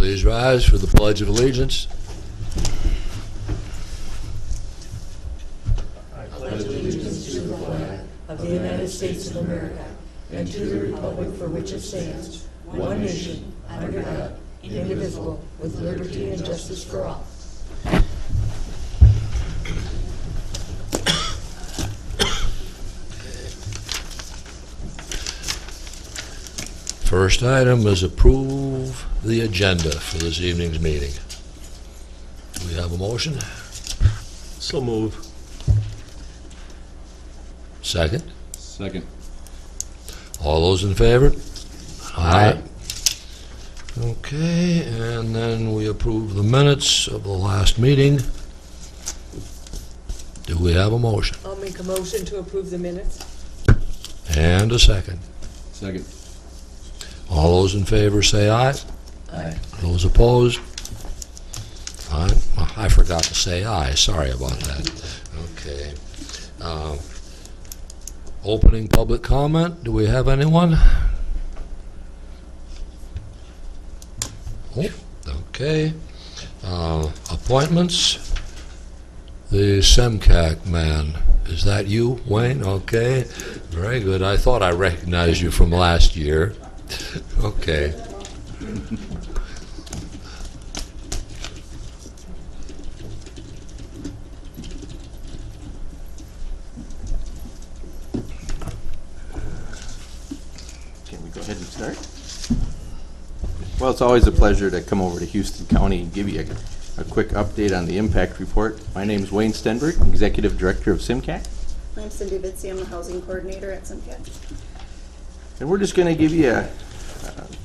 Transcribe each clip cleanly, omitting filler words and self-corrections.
please rise for the Pledge of Allegiance. I pledge allegiance to the flag of the United States of America and to the republic for which it stands, one nation, under God, indivisible, with liberty and justice for all. First item is approve the agenda for this evening's meeting. Do we have a motion? So move. Second? Second. All those in favor? Aye. Okay, and then we approve the minutes of the last meeting. Do we have a motion? I'll make a motion to approve the minutes. And a second. Second. All those in favor say aye. Aye. Those opposed? Aye. I forgot to say aye. Sorry about that. Okay. Opening public comment. Do we have anyone? Oh, okay. Appointments. The SEMCAC man. Is that you, Wayne? Okay. Very good. I thought I recognized you from last year. Okay. Can we go ahead and start? Well, it's always a pleasure to come over to Houston County and give you a quick update on the impact report. My name is Wayne Stenberg, Executive Director of SIMCAC. I'm Cindy Bitsy, I'm the Housing Coordinator at SIMCAC. And we're just going to give you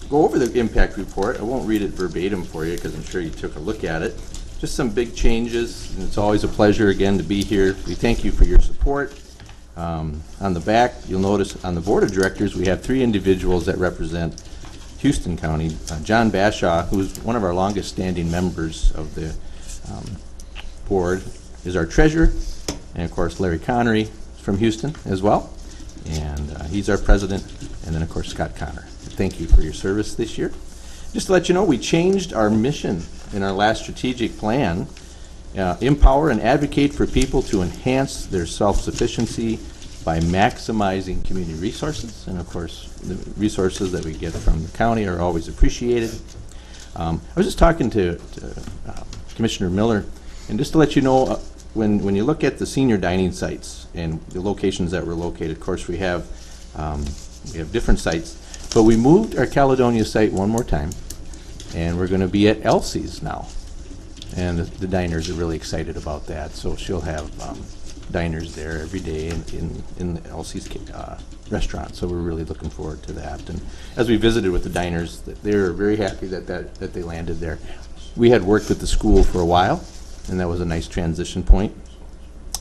go over the impact report. I won't read it verbatim for you because I'm sure you took a look at it. Just some big changes, and it's always a pleasure again to be here. We thank you for your support. On the back, you'll notice on the Board of Directors we have 3 individuals that represent Houston County. John Bashaw, who is one of our longest standing members of the board, is our treasurer, and of course Larry Connery is from Houston as well, and he's our president, and then of course Scott Connor. Thank you for your service this year. Just to let you know, we changed our mission in our last strategic plan. Empower and advocate for people to enhance their self-sufficiency by maximizing community resources. And of course, the resources that we get from the county are always appreciated. I was just talking to Commissioner Miller, and just to let you know, when you look at the senior dining sites and the locations that we're located, of course we have different sites. But we moved our Caledonia site one more time, and we're going to be at Elsie's now. And the diners are really excited about that. So she'll have diners there every day in the Elsie's restaurant. So we're really looking forward to that. And as we visited with the diners, they were very happy that they landed there. We had worked with the school for a while, and that was a nice transition point.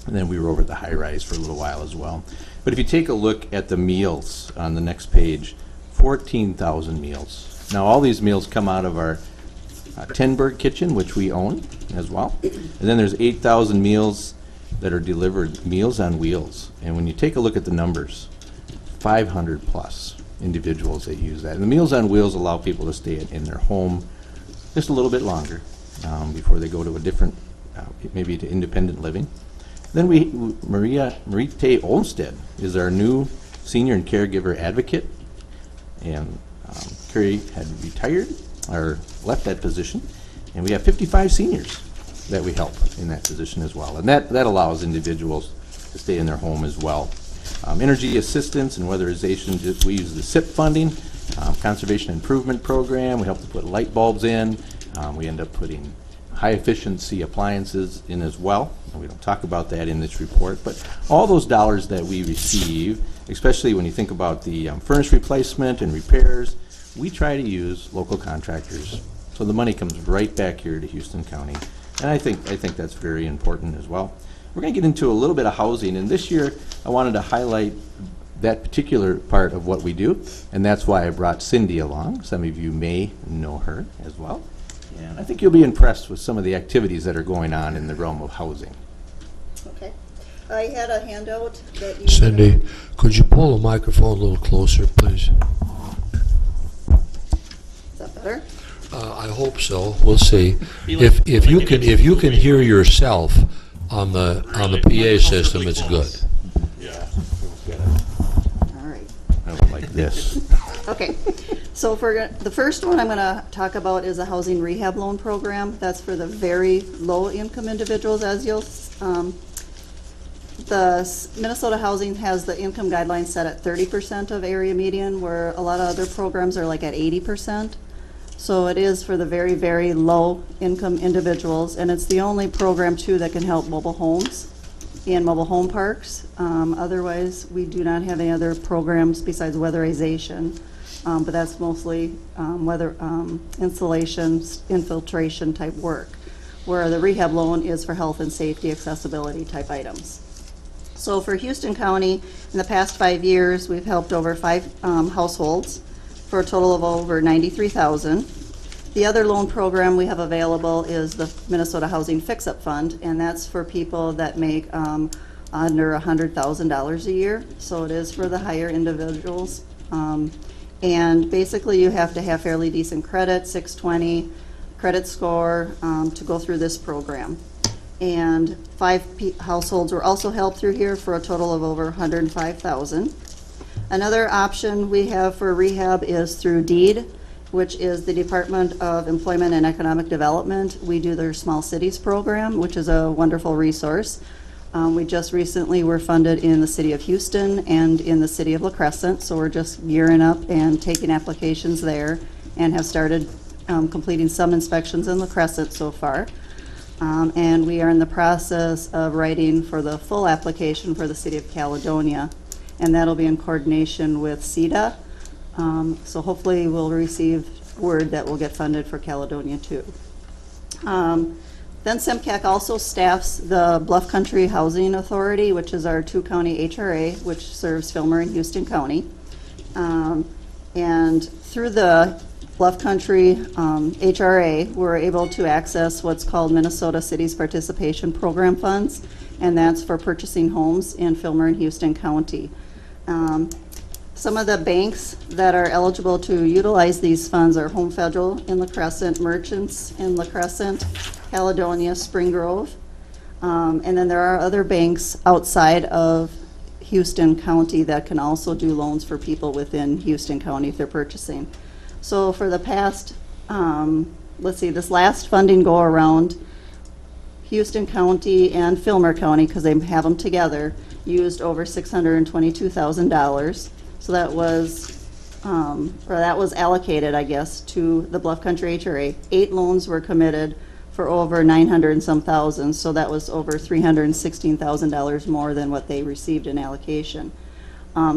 And then we were over at the high rise for a little while as well. But if you take a look at the meals on the next page, 14,000 meals. Now all these meals come out of our Tenberg kitchen, which we own as well. And then there's 8,000 meals that are delivered, Meals on Wheels. And when you take a look at the numbers, 500 plus individuals that use that. And the Meals on Wheels allow people to stay in their home just a little bit longer before they go to a different, maybe to independent living. Then Marite Olmsted is our new senior and caregiver advocate. And Carrie had retired or left that position, and we have 55 seniors that we help in that position as well. And that allows individuals to stay in their home as well. Energy assistance and weatherization, we use the SIP funding, Conservation Improvement Program. We help to put light bulbs in. We end up putting high efficiency appliances in as well. And we don't talk about that in this report, but all those dollars that we receive, especially when you think about the furnace replacement and repairs, we try to use local contractors. So the money comes right back here to Houston County. And I think that's very important as well. We're going to get into a little bit of housing, and this year I wanted to highlight that particular part of what we do, and that's why I brought Cindy along. Some of you may know her as well. And I think you'll be impressed with some of the activities that are going on in the realm of housing. Okay. I had a handout that you... Cindy, could you pull the microphone a little closer, please? Is that better? I hope so. We'll see. If you can hear yourself on the PA system, it's good. All right. I went like this. Okay, so for the first one I'm going to talk about is a housing rehab loan program. That's for the very low-income individuals, as you'll, Minnesota Housing has the income guidelines set at 30% of area median, where a lot of other programs are like at 80%. So it is for the very, very low-income individuals, and it's the only program, too, that can help mobile homes and mobile home parks. Otherwise, we do not have any other programs besides weatherization. But that's mostly weather insulation, infiltration type work, where the rehab loan is for health and safety accessibility type items. So for Houston County, in the past 5 years, we've helped over 5 households for a total of over $93,000. The other loan program we have available is the Minnesota Housing Fix-Up Fund, and that's for people that make under $100,000 a year. So it is for the higher individuals. And basically, you have to have fairly decent credit, 620 credit score, to go through this program. And 5 households were also helped through here for a total of over $105,000. Another option we have for rehab is through DEED, which is the Department of Employment and Economic Development. We do their Small Cities program, which is a wonderful resource. We just recently were funded in the city of Houston and in the city of La Crescent, so we're just gearing up and taking applications there and have started completing some inspections in La Crescent so far. And we are in the process of writing for the full application for the city of Caledonia, and that'll be in coordination with CEDA. So hopefully we'll receive word that we'll get funded for Caledonia too. Then SEMCAC also staffs the Bluff Country Housing Authority, which is our 2-county HRA, which serves Fillmore and Houston County. And through the Bluff Country HRA, we're able to access what's called Minnesota Cities Participation Program funds, and that's for purchasing homes in Fillmore and Houston County. Some of the banks that are eligible to utilize these funds are Home Federal in La Crescent, Merchants in La Crescent, Caledonia, Spring Grove, and then there are other banks outside of Houston County that can also do loans for people within Houston County if they're purchasing. So for the past, let's see, this last funding go around, Houston County and Fillmore County, because they have them together, used over $622,000. So that was allocated, I guess, to the Bluff Country HRA. 8 loans were committed for over 900 and some thousand, so that was over $316,000 more than what they received in allocation.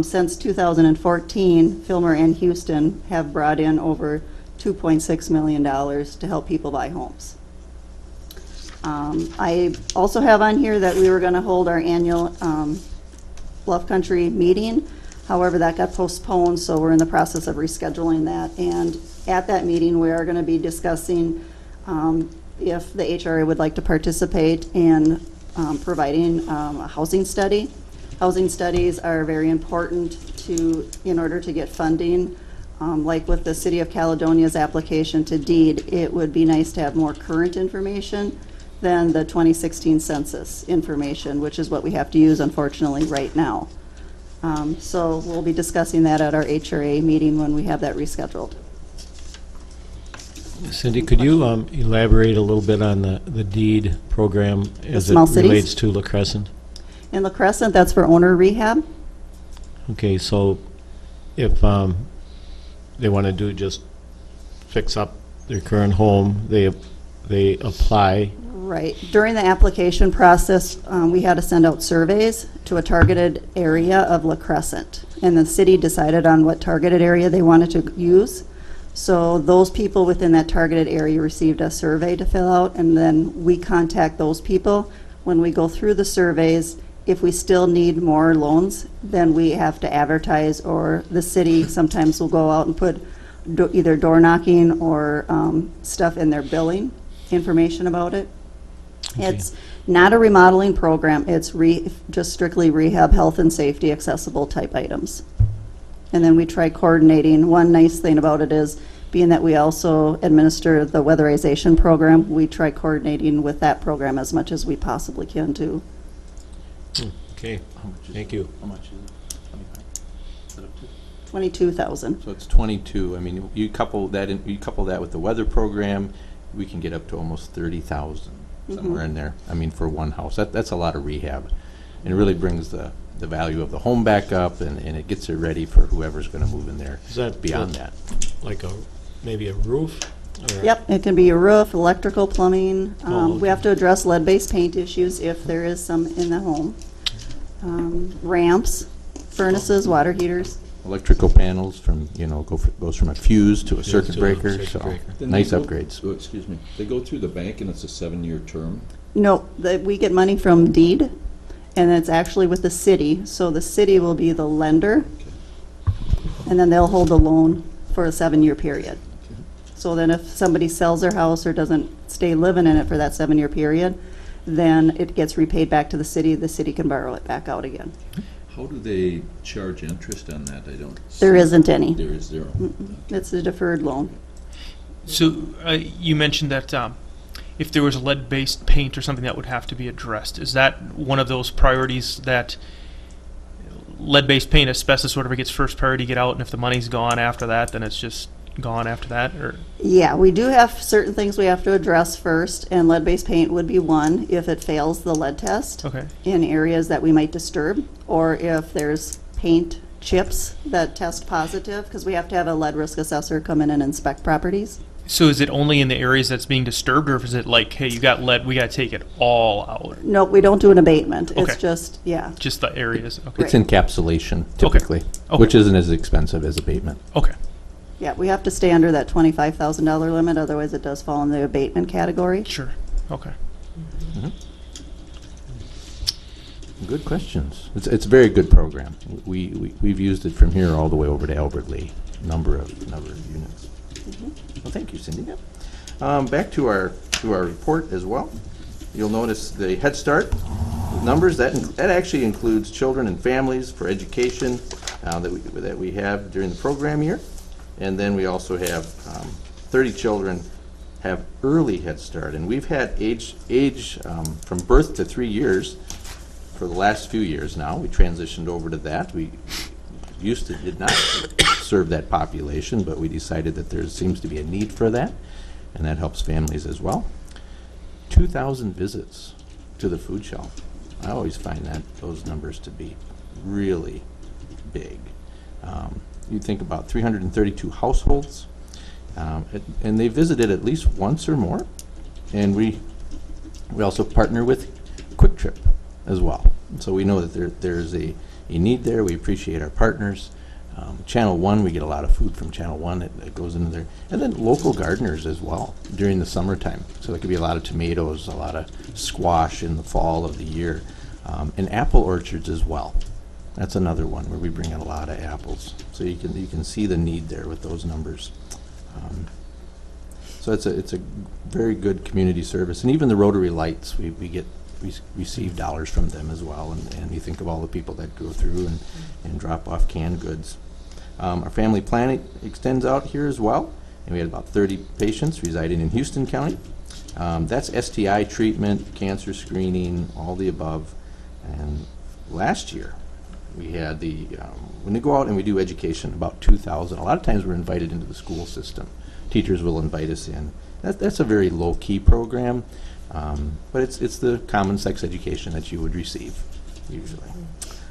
Since 2014, Fillmore and Houston have brought in over $2.6 million to help people buy homes. I also have on here that we were going to hold our annual Bluff Country meeting. However, that got postponed, so we're in the process of rescheduling that. And at that meeting, we are going to be discussing if the HRA would like to participate in providing a housing study. Housing studies are very important in order to get funding. Like with the City of Caledonia's application to DEED, it would be nice to have more current information than the 2016 census information, which is what we have to use, unfortunately, right now. So we'll be discussing that at our HRA meeting when we have that rescheduled. Cindy, could you elaborate a little bit on the DEED program as it Small Cities? relates to La Crescent? In La Crescent, that's for owner rehab. Okay, so if they want to do just fix up their current home, they apply. Right. During the application process, we had to send out surveys to a targeted area of La Crescent. And the city decided on what targeted area they wanted to use. So those people within that targeted area received a survey to fill out, and then we contact those people. When we go through the surveys, if we still need more loans, then we have to advertise, or the city sometimes will go out and put either door knocking or stuff in their billing information about it. Okay. It's not a remodeling program. It's just strictly rehab, health and safety, accessible type items. And then we try coordinating. One nice thing about it is being that we also administer the weatherization program, we try coordinating with that program as much as we possibly can too. Okay, How much is thank it? you. How much is it? 25? Is it up to? 22,000. So it's 22. I mean, you couple that with the weather program, we can get up to almost 30,000 somewhere in there. I mean, for one house, that's a lot of rehab, and it really brings the value of the home back up, and it gets it ready for whoever's going to move in there. Is that beyond that? Like maybe a roof? Or- Yep, it can be a roof, electrical, plumbing. Oh, We have to address lead-based paint issues if there is some in the home. Ramps, furnaces, water heaters. Electrical panels from goes from a fuse to a circuit to a breaker. circuit So breaker. Then nice they go- upgrades. Oh, excuse me. They go through the bank and it's a 7-year term? No, we get money from deed, and it's actually with the city. So the city will be the lender, and then they'll hold the loan for a 7-year period. So then if somebody sells their house or doesn't stay living in it for that 7-year period, then it gets repaid back to the city can borrow it back out again. How do they charge interest on that? I don't. There see. isn't any. There is zero. It's a deferred loan. So you mentioned that if there was a lead-based paint or something that would have to be addressed, is that one of those priorities that lead-based paint, asbestos, whatever gets first priority to get out, and if the money's gone after that, then it's just gone after that? Or Yeah, we do have certain things we have to address first, and lead-based paint would be one if it fails the lead test okay, in areas that we might disturb, or if there's paint chips that test positive, because we have to have a lead risk assessor come in and inspect properties. so is it only in the areas that's being disturbed, or is it like, hey, you got lead, we got to take it all out? No, we don't do an abatement. It's Okay. just, yeah. Just the areas? Okay. It's encapsulation typically, Okay. which isn't as expensive as abatement. Okay. Yeah, we have to stay under that $25,000 limit, otherwise it does fall in the abatement category. Sure. Okay. Good questions. It's a very good program. We've used it from here all the way over to Albert Lee, number of units. Well, thank you, Cindy. Back to our report as well. You'll notice the Head Start numbers. That actually includes children and families for education that we have during the program year, and then we also have 30 children have early Head Start, and we've had age from birth to 3 years for the last few years now. We transitioned over to that. We did not serve that population, but we decided that there seems to be a need for that, and that helps families as well. 2,000 visits to the food shelf. I always find those numbers to be really big. You think about 332 households, and they visited at least once or more. And we also partner with Quick Trip as well. So we know that there's a need there. We appreciate our partners. Channel 1, we get a lot of food from Channel 1 that goes into there. And then local gardeners as well during the summertime. So there could be a lot of tomatoes, a lot of squash in the fall of the year, and apple orchards as well. That's another one where we bring in a lot of apples. So you can see the need there with those numbers. So it's a very good community service. And even the Rotary Lights, we receive dollars from them as well. And you think of all the people that go through and drop off canned goods. Our family planning extends out here as well. And we had about 30 patients residing in Houston County. That's STI treatment, cancer screening, all the above. And last year, we had when we go out and we do education, about 2,000. A lot of times we're invited into the school system. Teachers will invite us in. That's a very low-key program, but it's the common sex education that you would receive, usually.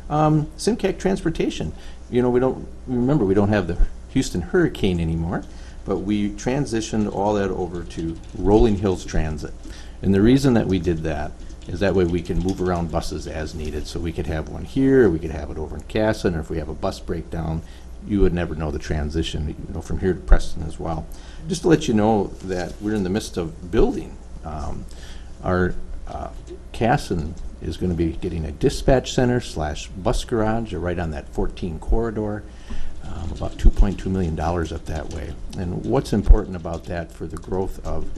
SimCAC transportation. We don't have the Houston Hurricane anymore, but we transitioned all that over to Rolling Hills Transit. And the reason that we did that is that way we can move around buses as needed. So we could have one here, or we could have it over in Casson, or if we have a bus breakdown, you would never know the transition, from here to Preston as well. Just to let you know that we're in the midst of building. Our Casson is going to be getting a dispatch center / bus garage right on that 14 corridor. About $2.2 million up that way. And what's important about that for the growth of,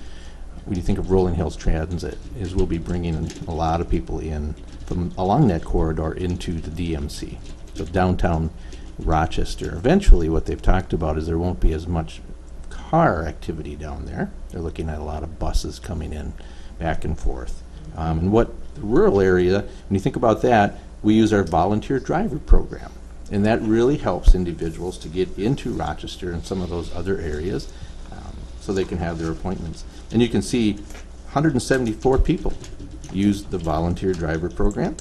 when you think of Rolling Hills Transit, is we'll be bringing a lot of people in from along that corridor into the DMC. So downtown Rochester. Eventually what they've talked about is there won't be as much car activity down there. They're looking at a lot of buses coming in back and forth. And what the rural area, when you think about that, we use our volunteer driver program. And that really helps individuals to get into Rochester and some of those other areas so they can have their appointments. And you can see 174 people used the volunteer driver program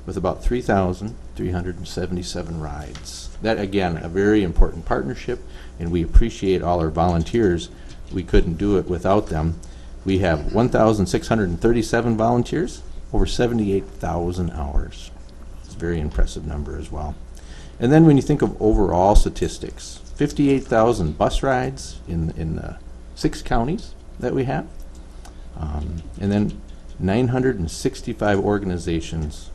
with about 3,377 rides. That, again, a very important partnership, and we appreciate all our volunteers. We couldn't do it without them. We have 1,637 volunteers, over 78,000 hours. It's a very impressive number as well. And then when you think of overall statistics, 58,000 bus rides in the 6 counties that we have. And then 965 organizations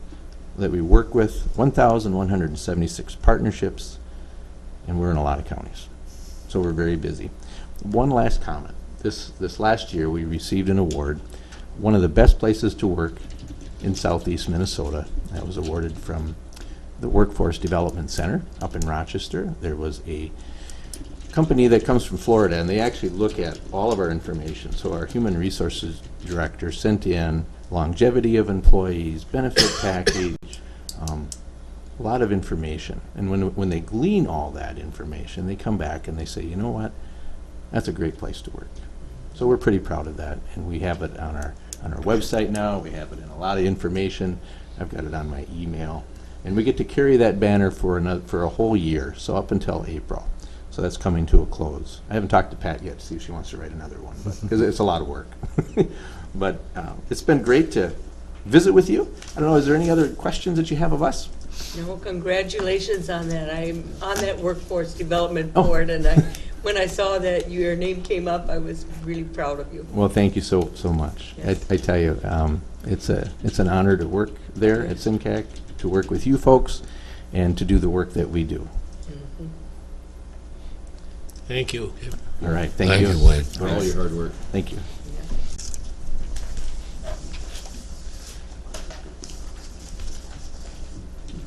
that we work with, 1,176 partnerships, and we're in a lot of counties. So we're very busy. One last comment. This last year we received an award, one of the best places to work in southeast Minnesota. That was awarded from the Workforce Development Center up in Rochester. There was a company that comes from Florida, and they actually look at all of our information. So our human resources director sent in longevity of employees, benefit package, a lot of information. And when they glean all that information, they come back and they say, you know what, that's a great place to work. So we're pretty proud of that, and we have it on our website now. We have it in a lot of information. I've got it on my email, and we get to carry that banner for a whole year, so up until April. So that's coming to a close. I haven't talked to Pat yet to see if she wants to write another one, because it's a lot of work. But it's been great to visit with you. I don't know, is there any other questions that you have of us? No, congratulations on that. I'm on that workforce development Oh. board, and when I saw that your name came up, I was really proud of you. Well, thank you so much. Yes. I tell you, it's an honor to work there at SIMCAC, to work with you folks, and to do the work that we do. Thank you. All right, thank Thank you. you, Wayne. For all your hard work. Thank you.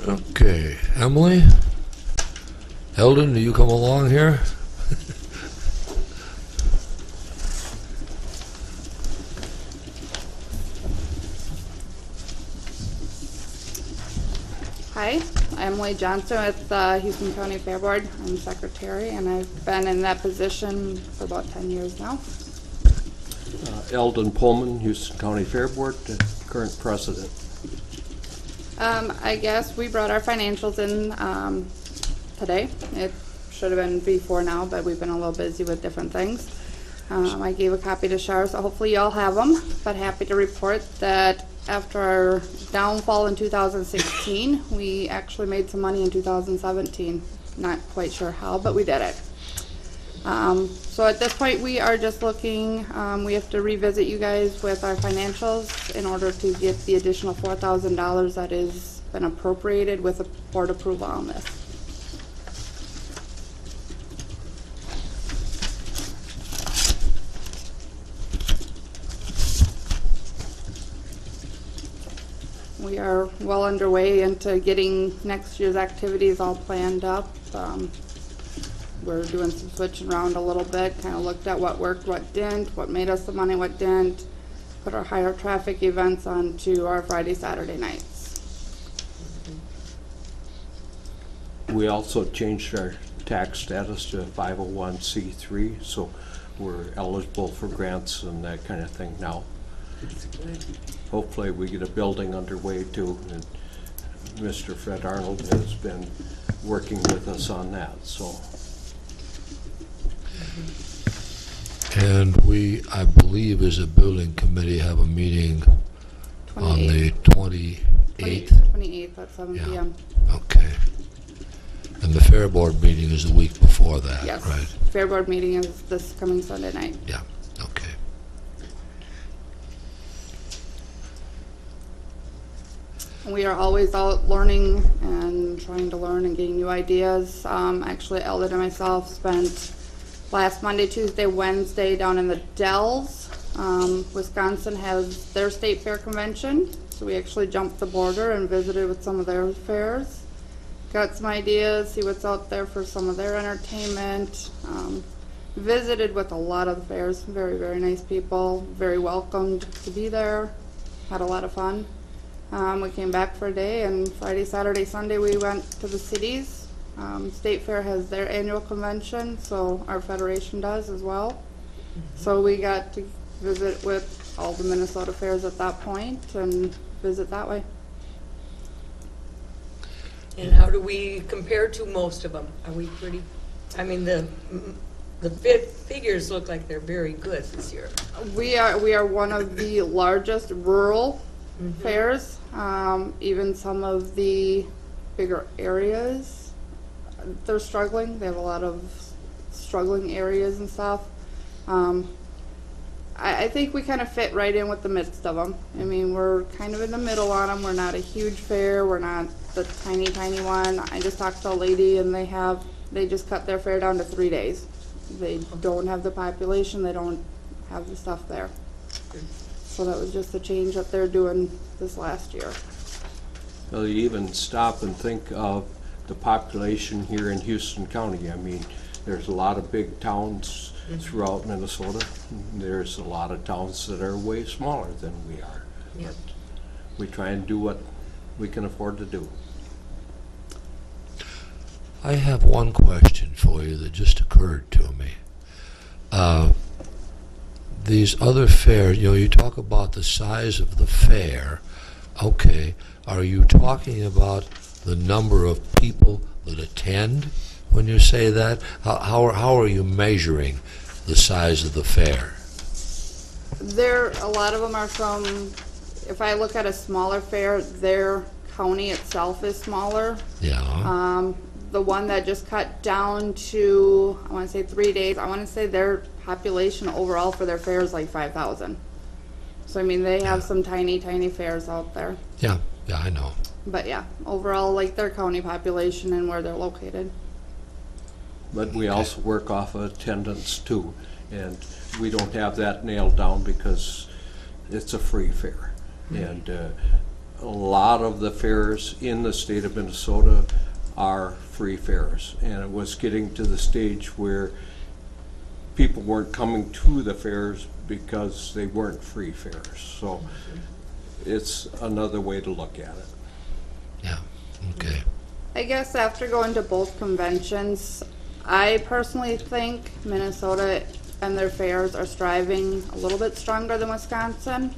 Okay, Emily? Eldon, do you come along here? Hi, I'm Emily Johnson with Houston County Fair Board. I'm secretary, and I've been in that position for about 10 years now. Eldon Pullman, Houston County Fair Board, current president. I guess we brought our financials in today. It should have been before now, but we've been a little busy with different things. I gave a copy to Shar, so hopefully you all have them, but happy to report that after our downfall in 2016, we actually made some money in 2017. Not quite sure how, but we did it. So at this point, we are just looking, we have to revisit you guys with our financials in order to get the additional $4,000 that has been appropriated with a board approval on this. We are well underway into getting next year's activities all planned up. We're doing some switching around a little bit, kind of looked at what worked, what didn't, what made us the money, what didn't. Put our higher traffic events onto our Friday, Saturday nights. We also changed our tax status to 501c3, so we're eligible for grants and that kind of thing now. Hopefully we get a building underway too, and Mr. Fred Arnold has been working with us on that, so. And we, I believe, as a building committee, have a meeting on the 28th. 28th at 7 Yeah. p.m. Okay. And the Fair Board meeting is the week before that, Yes. right? Fair Board meeting is this coming Sunday night. Yeah, okay. We are always out learning and trying to learn and getting new ideas. Actually, Eldon and myself spent last Monday, Tuesday, Wednesday down in the Dells. Wisconsin has their state fair convention, so we actually jumped the border and visited with some of their fairs. Got some ideas, see what's out there for some of their entertainment. visited with a lot of the fairs. Very, very nice people, very welcomed to be there. Had a lot of fun. We came back for a day, and Friday, Saturday, Sunday we went to the cities. State Fair has their annual convention, so our federation does as well. So we got to visit with all the Minnesota fairs at that point and visit that way. And how do we compare to most of them? Are we pretty, I mean, the figures look like they're very good this year. We are one of the largest rural fairs. Even some of the bigger areas, they're struggling. They have a lot of struggling areas and stuff. I think we kind of fit right in with the midst of them. I mean, we're kind of in the middle on them. We're not a huge fair. We're not the tiny one. I just talked to a lady, and they just cut their fair down to 3 days. They don't have the population. They don't have the stuff there. So that was just a change that they're doing this last year. Well, you even stop and think of the population here in Houston County. I mean, there's a lot of big towns throughout Minnesota. There's a lot of towns that are way smaller than we are. Yep. But we try and do what we can afford to do. I have one question for you that just occurred to me. These other fairs, you talk about the size of the fair. Okay, are you talking about the number of people that attend when you say that? How are you measuring the size of the fair? A lot of them are from, if I look at a smaller fair, their county itself is smaller. Yeah. The one that just cut down to, I want to say 3 days, I want to say their population overall for their fair is like 5,000. So, I mean, they have some tiny fairs out there. Yeah, I know. But yeah, overall, like their county population and where they're located. But we also work off of attendance too, and we don't have that nailed down because it's a free fair. And a lot of the fairs in the state of Minnesota are free fairs, and it was getting to the stage where people weren't coming to the fairs because they weren't free fairs. So it's another way to look at it. Yeah, okay. I guess after going to both conventions, I personally think Minnesota and their fairs are striving a little bit stronger than Wisconsin.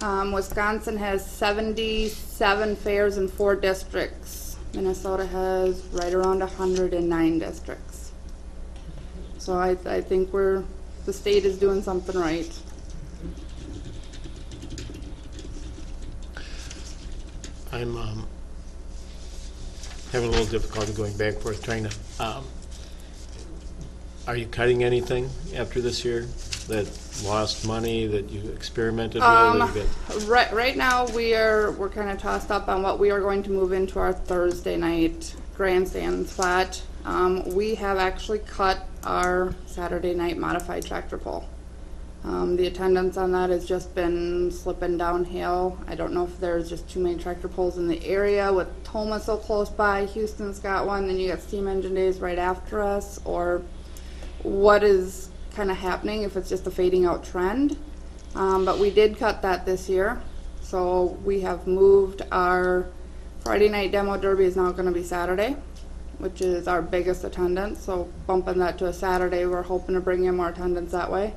Wisconsin has 77 fairs in 4 districts. Minnesota has right around 109 districts. So I think the state is doing something right. I'm having a little difficulty going back and forth, trying to, are you cutting anything after this year that lost money that you experimented with? Right now we're kind of tossed up on what we are going to move into our Thursday night grandstand spot. We have actually cut our Saturday night modified tractor pull. The attendance on that has just been slipping downhill. I don't know if there's just too many tractor pulls in the area with Toma so close by. Houston's got one, then you got Steam Engine Days right after us, or what is kind of happening, if it's just a fading out trend. But we did cut that this year. So we have moved our Friday night demo derby is now going to be Saturday, which is our biggest attendance. So bumping that to a Saturday, we're hoping to bring in more attendance that way.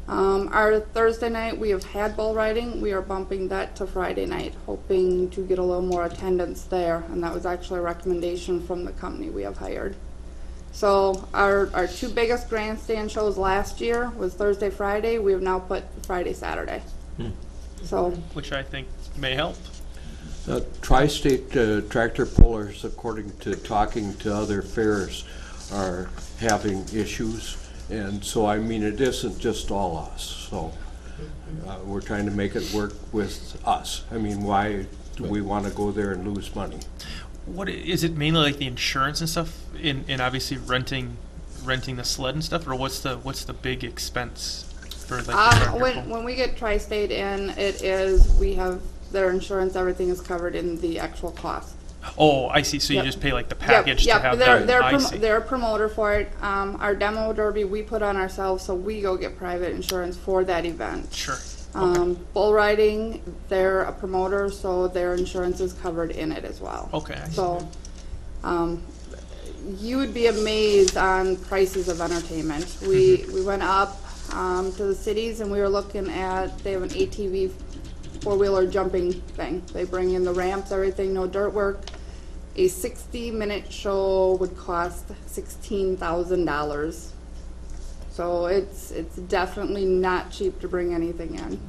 Our Thursday night, we have had bull riding. We are bumping that to Friday night, hoping to get a little more attendance there. And that was actually a recommendation from the company we have hired. So our 2 biggest grandstand shows last year was Thursday, Friday. We have now put Friday, Saturday. So, which I think may help. Tri-state tractor pullers, according to talking to other fairs, are having issues. And so, I mean, it isn't just all us. So we're trying to make it work with us. I mean, why do we want to go there and lose money? What is it, mainly like the insurance and stuff, and obviously renting the sled and stuff, or what's the big expense for like the tractor pull? when we get Tri-State in, we have their insurance. Everything is covered in the actual cost Oh, I see. So you Yep. just pay like the package Yep, to have they're, that. they're, I see. they're a promoter for it. Our demo derby we put on ourselves, so we go get private insurance for that event. Sure. Bull riding, they're a promoter, so their insurance is covered in it as well. Okay. I see. So, you would be amazed on prices of entertainment. We went up to the cities and we were looking at, they have an ATV four-wheeler jumping thing. They bring in the ramps, everything, no dirt work. A 60-minute show would cost $16,000. So it's definitely not cheap to bring anything in.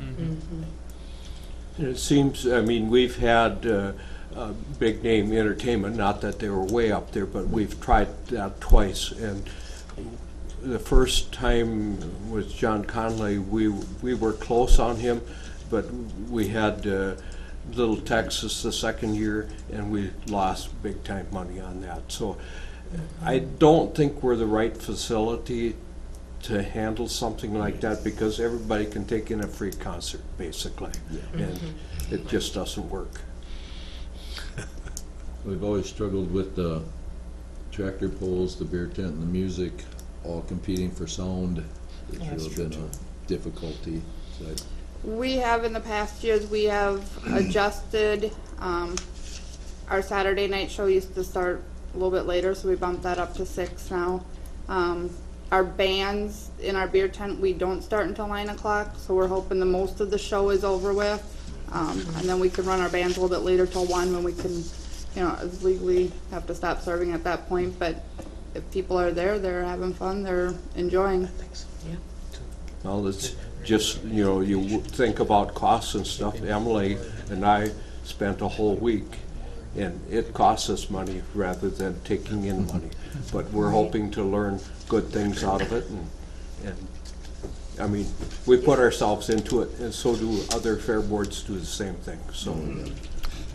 And it seems, I mean, we've had big name entertainment, not that they were way up there, but we've tried that twice. And the first time with John Conley, we were close on him, but we had Little Texas the second year, and we lost big time money on that. So I don't think we're the right facility to handle something like that, because everybody can take in a free concert, basically. And it just doesn't work. We've always struggled with the tractor pulls, the beer tent, and the music, all competing for sound. It's really been a difficulty. So We have in the past years, we have adjusted, our Saturday night show used to start a little bit later, so we bumped that up to 6 now. Our bands in our beer tent, we don't start until 9 o'clock, so we're hoping the most of the show is over with. And then we can run our bands a little bit later till 1 when we can, legally have to stop serving at that point. But if people are there, they're having fun, they're enjoying. Well, it's just, you think about costs and stuff. Emily and I spent a whole week, and it costs us money rather than taking in money. But we're hoping to learn good things out of it, and I mean, we put ourselves into it, and so do other fair boards do the same thing, so.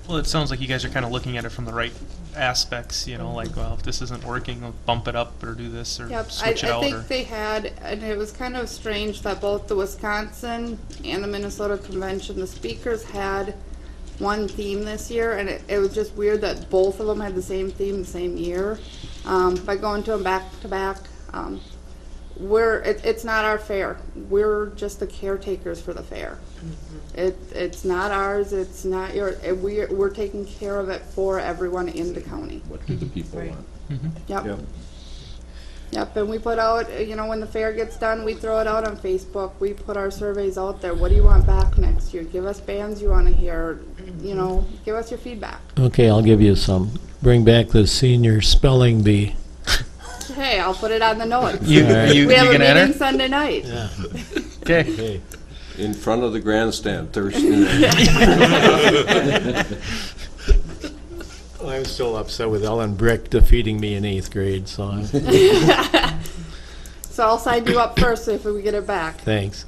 Well, it sounds like you guys are kind of looking at it from the right aspects, like, well, if this isn't working, we'll bump it up or do this or Yep, switch it I out. think Or they had, and it was kind of strange that both the Wisconsin and the Minnesota Convention, the speakers had one theme this year, and it was just weird that both of them had the same theme the same year. By going to them back to back, it's not our fair. We're just the caretakers for the fair. It's not ours. It's not yours. We're taking care of it for everyone in the county. what do the people want? Yep. Yep, and we put out, when the fair gets done, we throw it out on Facebook. We put our surveys out there. What do you want back next year? Give us bands you want to hear. Give us your feedback. Okay, I'll give you some. Bring back the senior spelling bee. Hey, I'll put it on the notes. you All right. you, We have you a gonna meeting enter? Sunday night. Yeah. Okay. Okay. In front of the grandstand Thursday night. I'm still upset with Ellen Brick defeating me in 8th grade, so So I'll sign you up first if we get it back. thanks.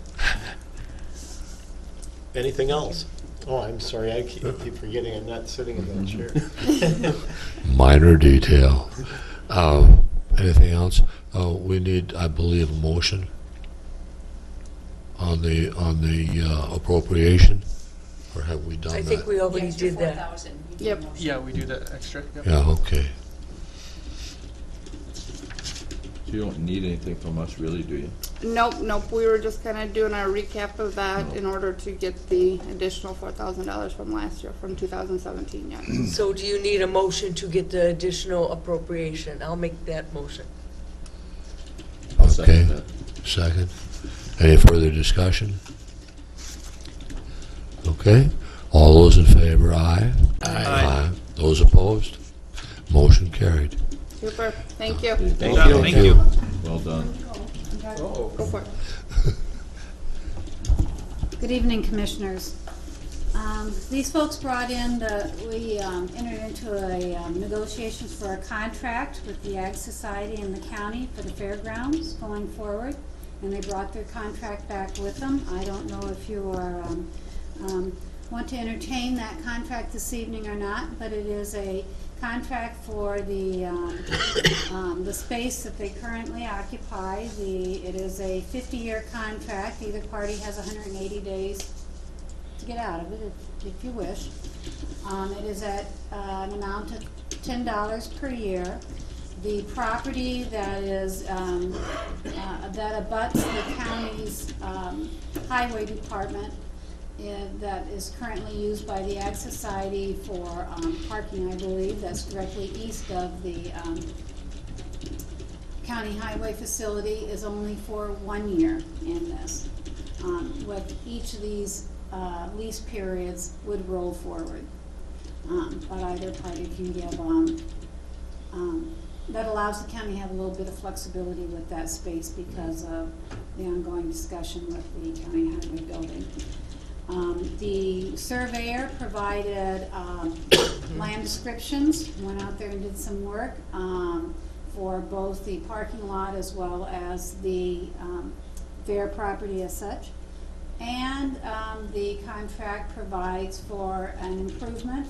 Anything else? Oh, I'm sorry, I keep forgetting I'm not sitting in that chair. Minor detail. Anything else? We need, I believe, a motion on the appropriation, or have we done I that? think we already did that. Yep. Yeah, we do that extra. Yep. Yeah, okay. So you don't need anything from us, really, do you? Nope. We were just kind of doing our recap of that in order to get the additional $4,000 from last year, from 2017. Yeah. So do you need a motion to get the additional appropriation? I'll make that motion. I'll Okay. second that. Second. Any further discussion? Okay. All those in favor, aye. Aye. Those opposed? Motion carried. Super. Thank you. Thank Yeah, you. thank you. Well done. Go for it. Good evening, Commissioners. These folks brought in, we entered into a negotiations for a contract with the Ag Society and the county for the fairgrounds going forward, and they brought their contract back with them. I don't know if you are want to entertain that contract this evening or not, but it is a contract for the space that they currently occupy. It is a 50-year contract. Either party has 180 days to get out of it if you wish. It is at an amount of $10 per year. The property that is, that abuts the county's highway department, that is currently used by the Ag Society for parking, I believe, that's directly east of the county highway facility, is only for 1 year in this. With each of these lease periods would roll forward. But either party can give, that allows the county to have a little bit of flexibility with that space because of the ongoing discussion with the county highway building. The surveyor provided land descriptions, went out there and did some work for both the parking lot as well as the fair property as such. And the contract provides for an improvement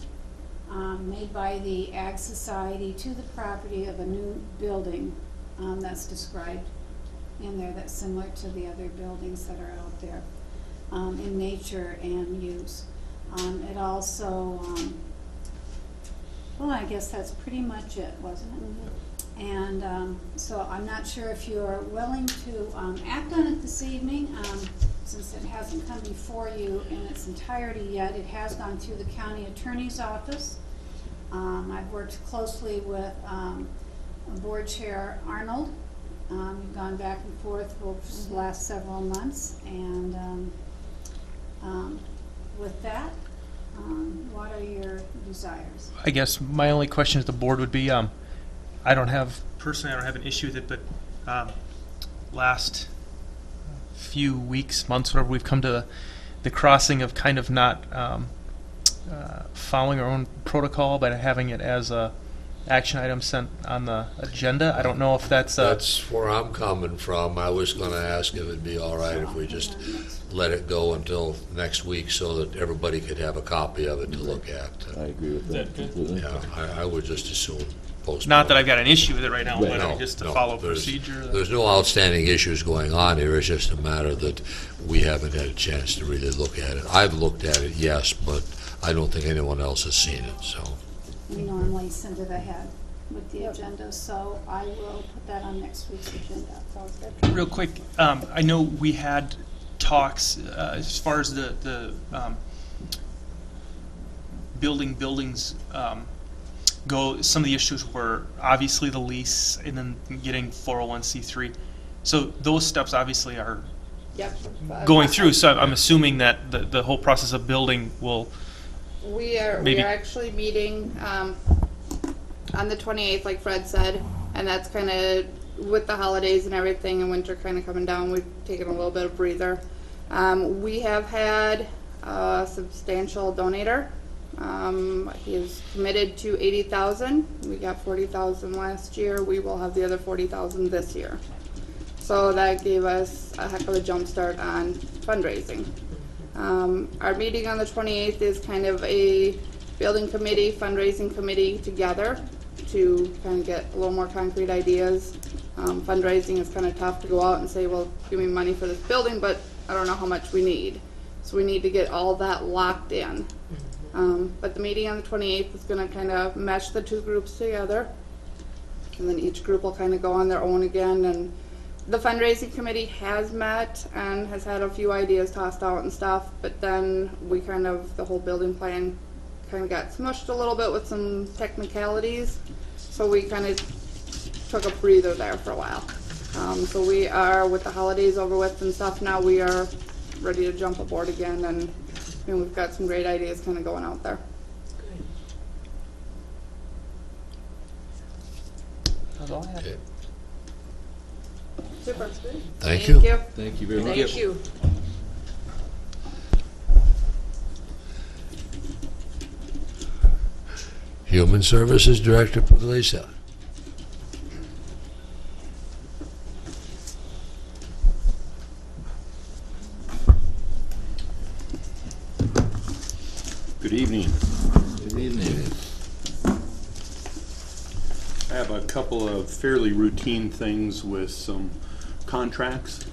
made by the Ag Society to the property of a new building that's described in there, that's similar to the other buildings that are out there in nature and use. It also, well, I guess that's pretty much it, wasn't it? And so I'm not sure if you're willing to act on it this evening. Since it hasn't come before you in its entirety yet, it has gone through the county attorney's office. I've worked closely with Board Chair Arnold. We've gone back and forth over the last several months, and with that, what are your desires? I guess my only question to the board would be, personally I don't have an issue with it, but last few weeks, months, whatever, we've come to the crossing of kind of not following our own protocol, but having it as a action item sent on the agenda. I don't know if that's where I'm coming from. I was going to ask if it'd be all right if we just let it go until next week so that everybody could have a copy of it to look at. I agree with that completely. Yeah, I would just assume postpone. not that I've got an issue with it right now, Right. but No, just to no, follow there's- procedure. There's no outstanding issues going on here. It's just a matter that we haven't had a chance to really look at it. I've looked at it, yes, but I don't think anyone else has seen it, so. We normally send it ahead with the agenda, so I will put that on next week's agenda. Sounds good. Real quick, I know we had talks as far as the buildings go. Some of the issues were obviously the lease and then getting 401c3. So those steps obviously are Yep. going through. So I'm assuming that the whole process of building will. We are Maybe- actually meeting on the 28th, like Fred said, and that's kind of with the holidays and everything and winter kind of coming down. We've taken a little bit of breather. We have had a substantial donator. He is committed to 80,000. We got 40,000 last year. We will have the other 40,000 this year. So that gave us a heck of a jump start on fundraising. Our meeting on the 28th is kind of a building committee, fundraising committee together to kind of get a little more concrete ideas. Fundraising is kind of tough to go out and say, well, give me money for this building, but I don't know how much we need. So we need to get all that locked in. But the meeting on the 28th is going to kind of mesh the two groups together. And then each group will kind of go on their own again. And the fundraising committee has met and has had a few ideas tossed out and stuff. But then we kind of, the whole building plan kind of got smushed a little bit with some technicalities. So we kind of took a breather there for a while. So we are, with the holidays over with and stuff now, we are ready to jump aboard again, and we've got some great ideas kind of going out there. That's all I had. Okay. Super. Thank you. Thank you very much. Thank you. Human Services Director Puglisa. Good evening. Good evening. I have a couple of fairly routine things with some contracts.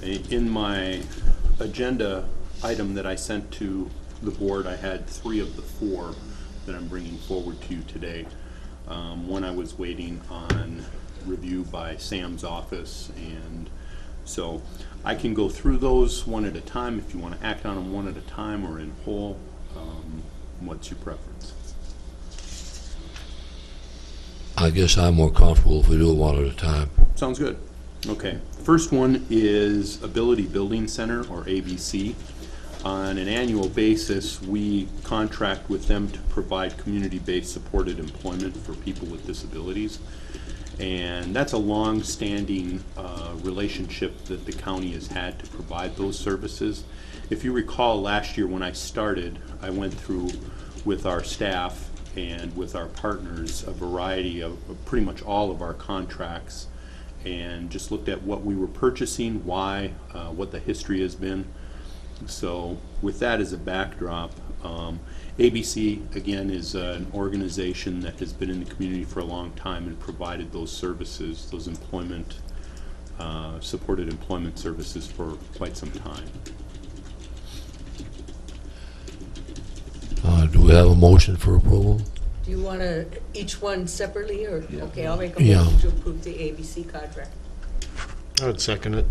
In my agenda item that I sent to the board, I had 3 of the 4 that I'm bringing forward to you today. One I was waiting on review by Sam's office, and so I can go through those one at a time if you want to act on them one at a time or in whole. What's your preference? I guess I'm more comfortable if we do it one at a time. Sounds good. Okay. First one is Ability Building Center, or ABC. On an annual basis, we contract with them to provide community-based supported employment for people with disabilities. And that's a long-standing relationship that the county has had to provide those services. If you recall, last year when I started, I went through with our staff and with our partners a variety of pretty much all of our contracts, and just looked at what we were purchasing, why, what the history has been. So with that as a backdrop, ABC, again, is an organization that has been in the community for a long time and provided those services, those employment, supported employment services for quite some time. Do we have a motion for approval? Do you want to, each one separately, or? Yeah. Okay, I'll make a Yeah. motion to approve the ABC contract. I would second it.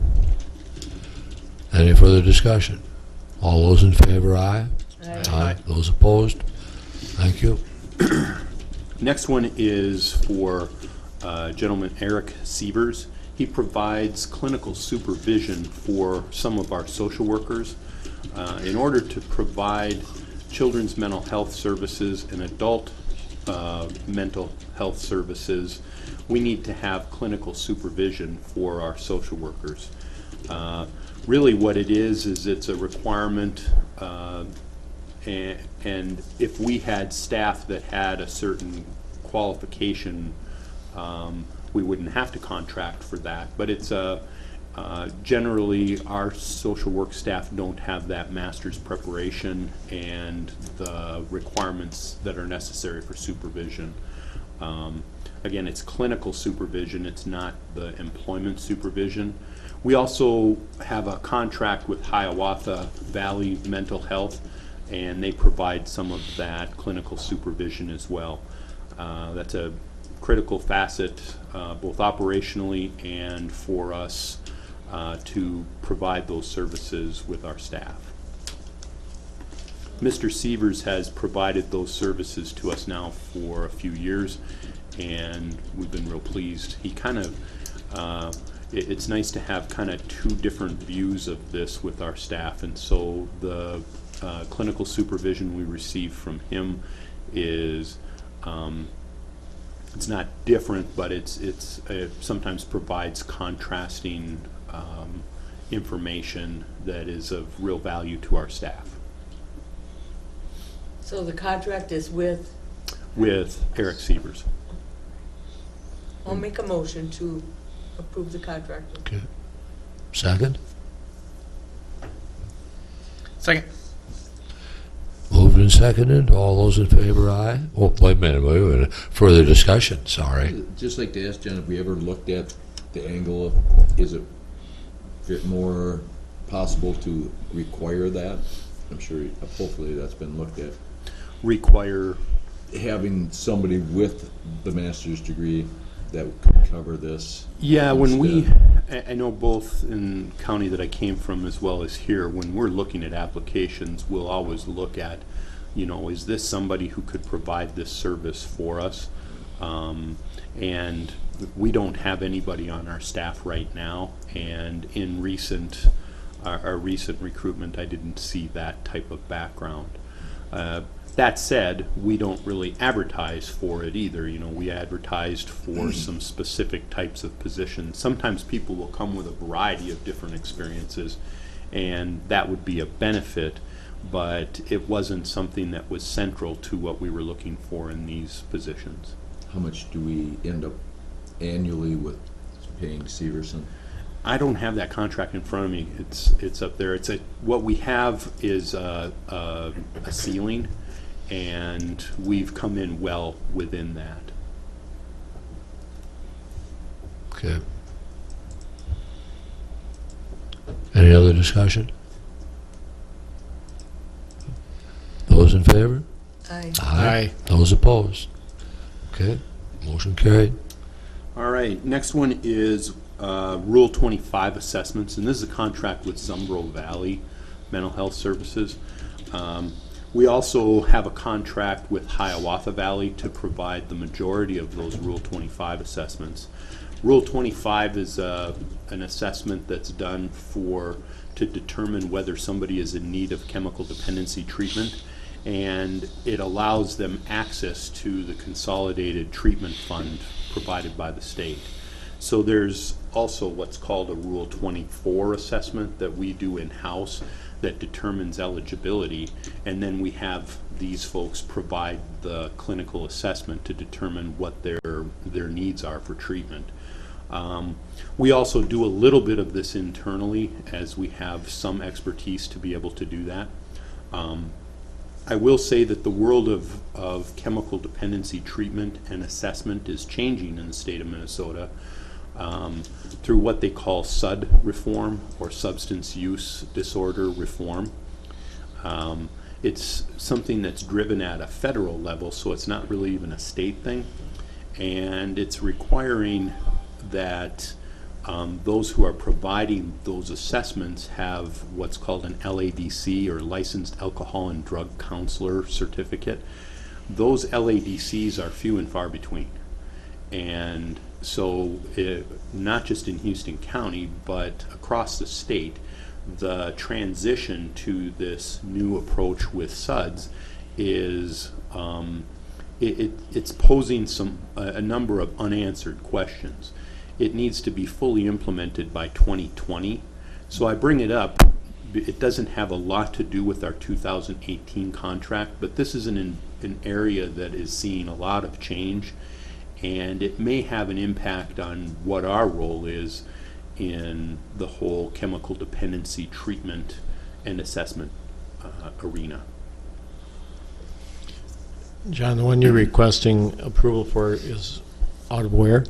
Any further discussion? All those in favor, aye? Aye. Those opposed? Thank you. Next one is for gentleman Eric Sievers. He provides clinical supervision for some of our social workers. In order to provide children's mental health services and adult mental health services, we need to have clinical supervision for our social workers. Really what it is it's a requirement, and if we had staff that had a certain qualification, we wouldn't have to contract for that. But it's generally our social work staff don't have that master's preparation and the requirements that are necessary for supervision. Again, it's clinical supervision, it's not the employment supervision. We also have a contract with Hiawatha Valley Mental Health, and they provide some of that clinical supervision as well. That's a critical facet, both operationally and for us to provide those services with our staff. Mr. Sievers has provided those services to us now for a few years, and we've been real pleased. He kind of, it's nice to have kind of 2 different views of this with our staff, and so the clinical supervision we receive from him is, it's not different, but it sometimes provides contrasting information that is of real value to our staff. So the contract is with? With Eric Sievers. I'll make a motion to approve the contract. Okay. Second? Second. Moved and seconded. All those in favor, aye? Oh, wait a minute. Further discussion, sorry. Just like to ask Jen, if we ever looked at the angle of, is it more possible to require that? I'm sure, hopefully that's been looked at. Require Having somebody with the master's degree that could cover this. Yeah, when we, instead. I know both in county that I came from as well as here, when we're looking at applications, we'll always look at, is this somebody who could provide this service for us? And we don't have anybody on our staff right now, and in our recent recruitment, I didn't see that type of background. That said, we don't really advertise for it either. We advertised for some specific types of positions. Sometimes people will come with a variety of different experiences, and that would be a benefit, but it wasn't something that was central to what we were looking for in these positions. How much do we end up annually with paying Severson? I don't have that contract in front of me. It's up there. What we have is a ceiling, and we've come in well within that. Okay. Any other discussion? those in favor? Aye. Aye. Those opposed? Okay, motion carried. All right, next one is Rule 25 assessments, and this is a contract with Zumbro Valley Mental Health Services. We also have a contract with Hiawatha Valley to provide the majority of those Rule 25 assessments. Rule 25 is an assessment that's done to determine whether somebody is in need of chemical dependency treatment, and it allows them access to the consolidated treatment fund provided by the state. So there's also what's called a Rule 24 assessment that we do in-house that determines eligibility, and then we have these folks provide the clinical assessment to determine what their needs are for treatment. We also do a little bit of this internally, as we have some expertise to be able to do that. I will say that the world of chemical dependency treatment and assessment is changing in the state of Minnesota through what they call SUD reform, or substance use disorder reform. It's something that's driven at a federal level, so it's not really even a state thing, and it's requiring that those who are providing those assessments have what's called an LADC, or Licensed Alcohol and Drug Counselor certificate. Those LADCs are few and far between. And so not just in Houston County, but across the state, the transition to this new approach with SUDS is it's posing a number of unanswered questions. It needs to be fully implemented by 2020. So I bring it up. It doesn't have a lot to do with our 2018 contract, but this is an area that is seeing a lot of change, and it may have an impact on what our role is in the whole chemical dependency treatment and assessment arena. John, the one you're requesting approval for is out of where?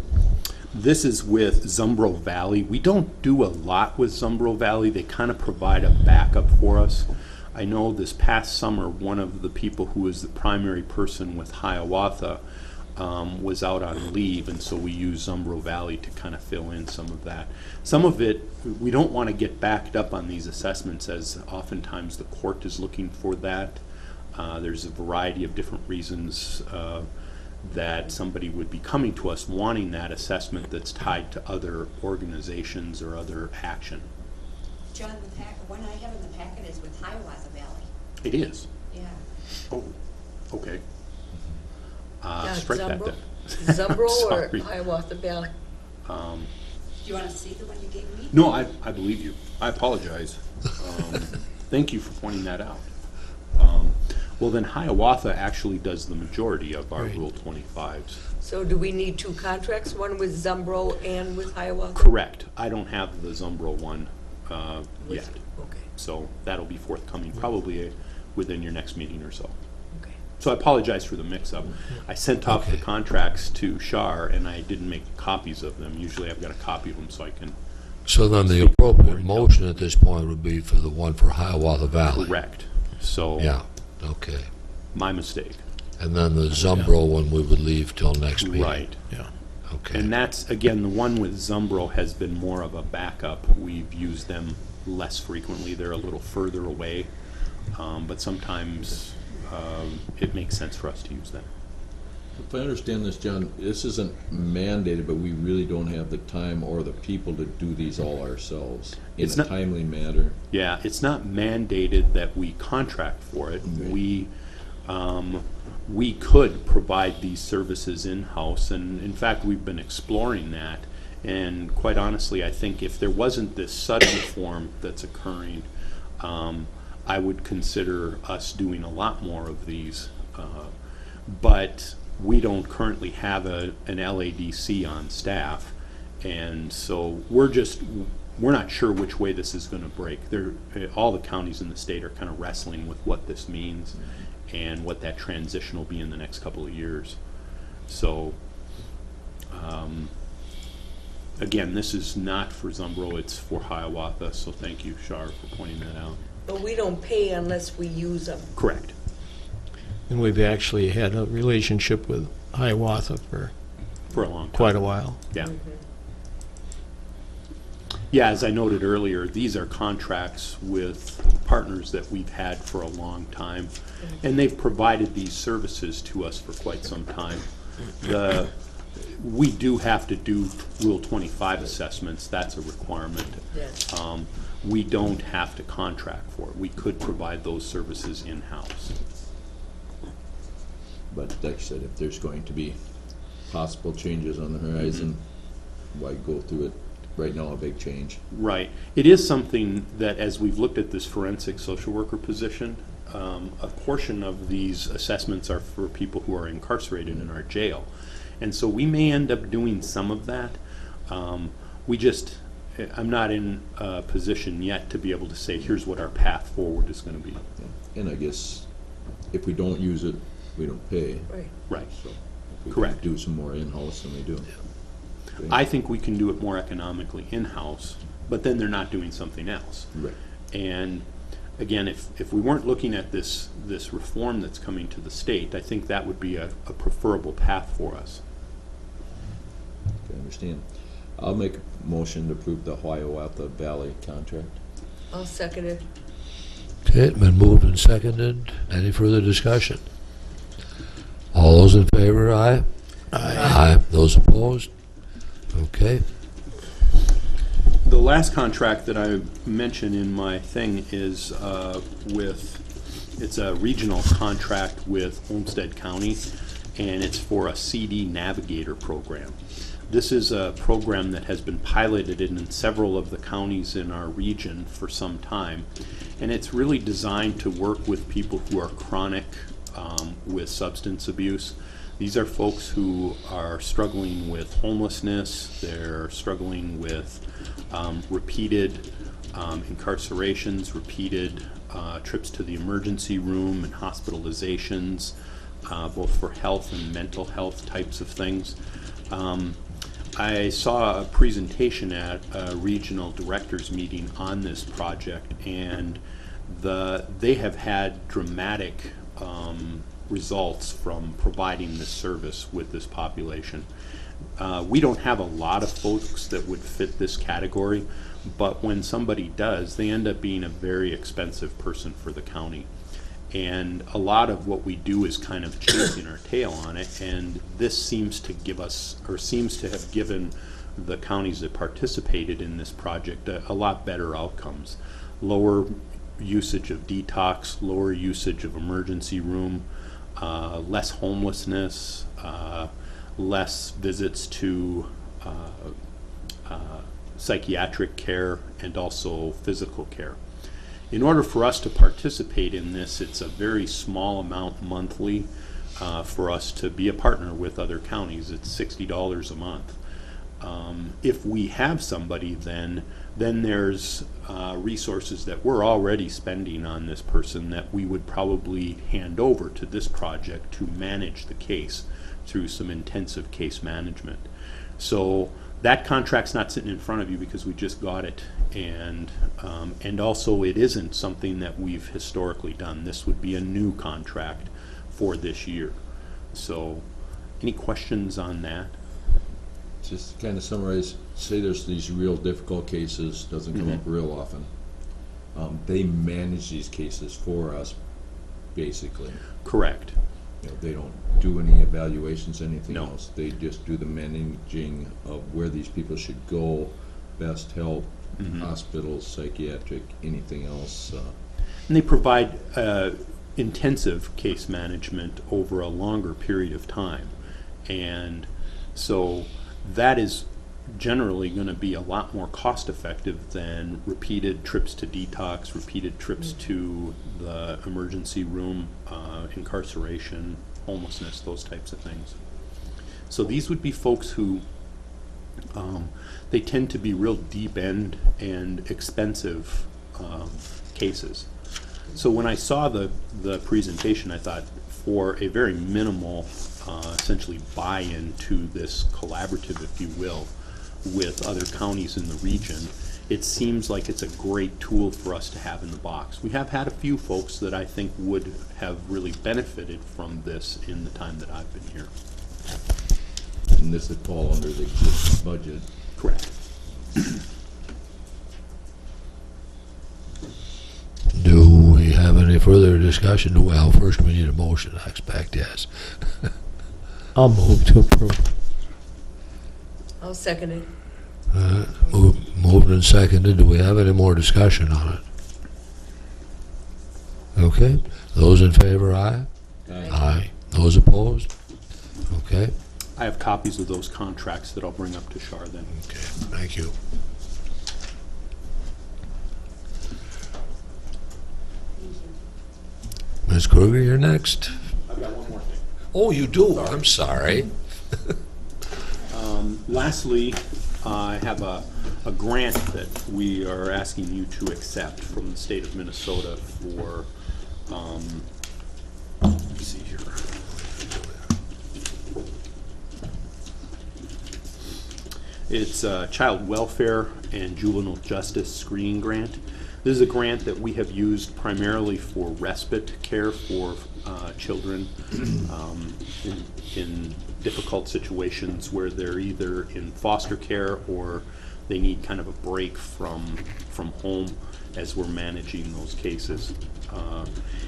This is with Zumbro Valley. We don't do a lot with Zumbro Valley. They kind of provide a backup for us. I know this past summer, one of the people who was the primary person with Hiawatha was out on leave, and so we use Zumbro Valley to kind of fill in some of that. Some of it, we don't want to get backed up on these assessments, as oftentimes the court is looking for that. There's a variety of different reasons that somebody would be coming to us wanting that assessment that's tied to other organizations or other action. John, the one I have in the packet is with Hiawatha Valley. It is? Yeah. Oh, okay. Yeah, Strike that then. Zumbro or Sorry. Hiawatha Valley? Do you want to see the one you gave me? No, I believe you. I apologize. Thank you for pointing that out. Well, then Hiawatha actually does the majority of our Right. Rule 25s. So do we need two contracts, one with Zumbro and with Hiawatha? Correct. I don't have the Zumbro one yet. Okay, So that'll be forthcoming probably within your next meeting or so. okay. So I apologize for the mix-up. I sent off the Okay. contracts to Shar, and I didn't make copies of them. Usually I've got a copy of them so I can. So then the appropriate motion at this point would be for the one for Hiawatha Valley? Correct. So, Yeah, okay. my mistake. And then the Zumbro one we would leave till next meeting? Right. Yeah. Okay. And that's, again, the one with Zumbro has been more of a backup. We've used them less frequently. They're a little further away, but sometimes it makes sense for us to use them. If I understand this, John, this isn't mandated, but we really don't have the time or the people to do these all ourselves in It's a not- timely manner. Yeah, it's not mandated that we contract for it. Okay. We could provide these services in-house, and in fact, we've been exploring that. And quite honestly, I think if there wasn't this SUD reform that's occurring, I would consider us doing a lot more of these. But we don't currently have an LADC on staff, and so we're not sure which way this is going to break. All the counties in the state are kind of wrestling with what this means and what that transition will be in the next couple of years. So, again, this is not for Zumbro, it's for Hiawatha, so thank you, Shar, for pointing that out. But we don't pay unless we use them. Correct. And we've actually had a relationship with Hiawatha for For a long time. quite a while. Yeah. Yeah, as I noted earlier, these are contracts with partners that we've had for a long time, and they've provided these services to us for quite some time. We do have to do Rule 25 assessments, that's a requirement. Yes. We don't have to contract for it. We could provide those services in-house. But like I said, if there's going to be possible changes on the horizon, why go through it right now, a big change? Right. It is something that, as we've looked at this forensic social worker position, a portion of these assessments are for people who are incarcerated in our jail. And so we may end up doing some of that. I'm not in a position yet to be able to say, here's what our path forward is going to be. And I guess if we don't use it, we don't pay. Right. Right. So if we Correct. can do some more in-house than we do. Okay. I think we can do it more economically in-house, but then they're not doing something else. Right. And again, if we weren't looking at this reform that's coming to the state, I think that would be a preferable path for us. I understand. I'll make a motion to approve the Hiawatha Valley contract. I'll second it. Okay, it's been moved and seconded. Any further discussion? All those in favor, aye? Aye. Those opposed? Okay. The last contract that I mentioned in my thing is it's a regional contract with Olmsted County, and it's for a CD Navigator program. This is a program that has been piloted in several of the counties in our region for some time, and it's really designed to work with people who are chronic with substance abuse. These are folks who are struggling with homelessness, they're struggling with repeated incarcerations, repeated trips to the emergency room and hospitalizations, both for health and mental health types of things. I saw a presentation at a regional directors meeting on this project, and they have had dramatic results from providing this service with this population. We don't have a lot of folks that would fit this category, but when somebody does, they end up being a very expensive person for the county. And a lot of what we do is kind of chasing our tail on it, and this seems to give us, or seems to have given the counties that participated in this project a lot better outcomes. Lower usage of detox, lower usage of emergency room, less homelessness, less visits to psychiatric care, and also physical care. In order for us to participate in this, it's a very small amount monthly for us to be a partner with other counties. It's $60 a month. If we have somebody, then there's resources that we're already spending on this person that we would probably hand over to this project to manage the case through some intensive case management. So that contract's not sitting in front of you because we just got it, and also it isn't something that we've historically done. This would be a new contract for this year. So any questions on that? Just to kind of summarize, say there's these real difficult cases, doesn't come up real often. They manage these cases for us, basically. Correct. You know, they don't do any evaluations, anything No. else. They just do the managing of where these people should go, best help, hospitals, psychiatric, anything else. And they provide intensive case management over a longer period of time. And so that is generally going to be a lot more cost effective than repeated trips to detox, repeated trips to the emergency room, incarceration, homelessness, those types of things. So these would be folks who they tend to be real deep end and expensive cases. So when I saw the presentation, I thought, for a very minimal essentially buy-in to this collaborative, if you will, with other counties in the region, it seems like it's a great tool for us to have in the box. We have had a few folks that I think would have really benefited from this in the time that I've been here. And this would fall under the existing budget. Correct. Do we have any further discussion? Well, first we need a motion, I expect, yes. I'll move to approve. I'll second it. Moved and seconded. Do we have any more discussion on it? Okay. Those in favor, aye? Aye. Those opposed? Okay. I have copies of those contracts that I'll bring up to Shar then. Okay, thank you. Ms. Kruger, you're next. I've got one more thing. Oh, you do? I'm sorry. Lastly, I have a grant that we are asking you to accept from the state of Minnesota for, let's see here. It's a child welfare and juvenile justice screening grant. This is a grant that we have used primarily for respite care for children in difficult situations where they're either in foster care or they need kind of a break from home as we're managing those cases.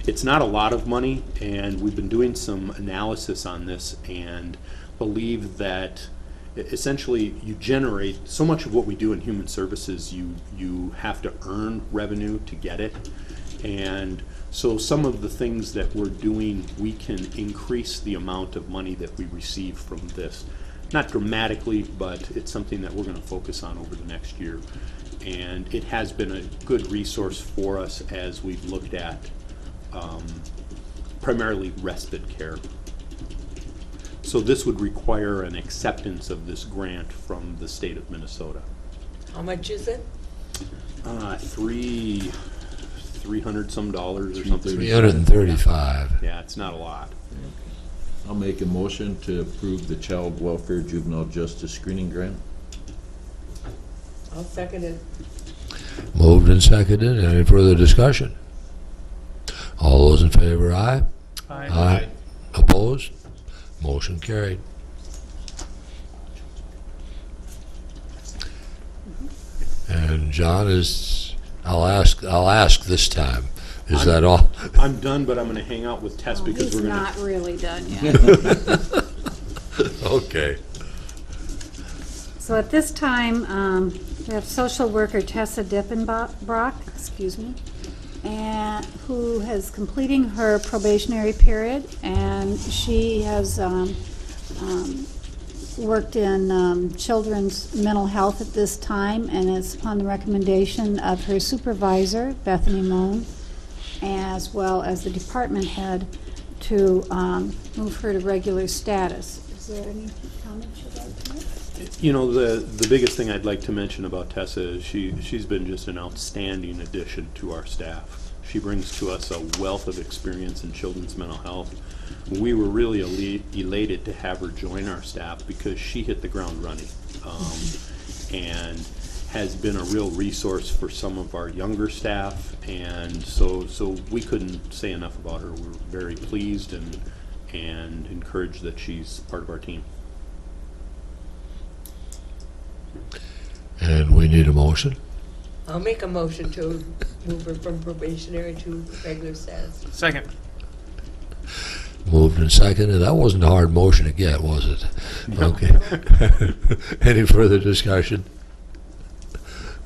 It's not a lot of money, and we've been doing some analysis on this and believe that essentially you generate so much of what we do in human services, you have to earn revenue to get it. And so some of the things that we're doing, we can increase the amount of money that we receive from this. Not dramatically, but it's something that we're going to focus on over the next year. And it has been a good resource for us as we've looked at primarily respite care. So this would require an acceptance of this grant from the state of Minnesota. How much is it? $300 some or something. 335. Yeah, it's not a lot. I'll make a motion to approve the Child Welfare Juvenile Justice Screening Grant. I'll second it. Moved and seconded. Any further discussion? All those in favor, aye? Aye. Opposed? Motion carried. And John I'll ask this time. Is that all? I'm done, but I'm going to hang out with Tess because He's we're going to. not really done yet. Okay. So at this time, we have social worker Tessa Dippenbrock, and who is completing her probationary period, and she has worked in children's mental health at this time, and it's upon the recommendation of her supervisor, Bethany Moan, as well as the department head, to move her to regular status. Is there any comments you'd like to make? You know, the biggest thing I'd like to mention about Tessa is she's been just an outstanding addition to our staff. She brings to us a wealth of experience in children's mental health. We were really elated to have her join our staff because she hit the ground running and has been a real resource for some of our younger staff. And so we couldn't say enough about her. We're very pleased and encouraged that she's part of our team. And we need a motion. I'll make a motion to move her from probationary to regular status. Second. Moved and seconded. That wasn't a hard motion to get, was it? No. Okay. Any further discussion?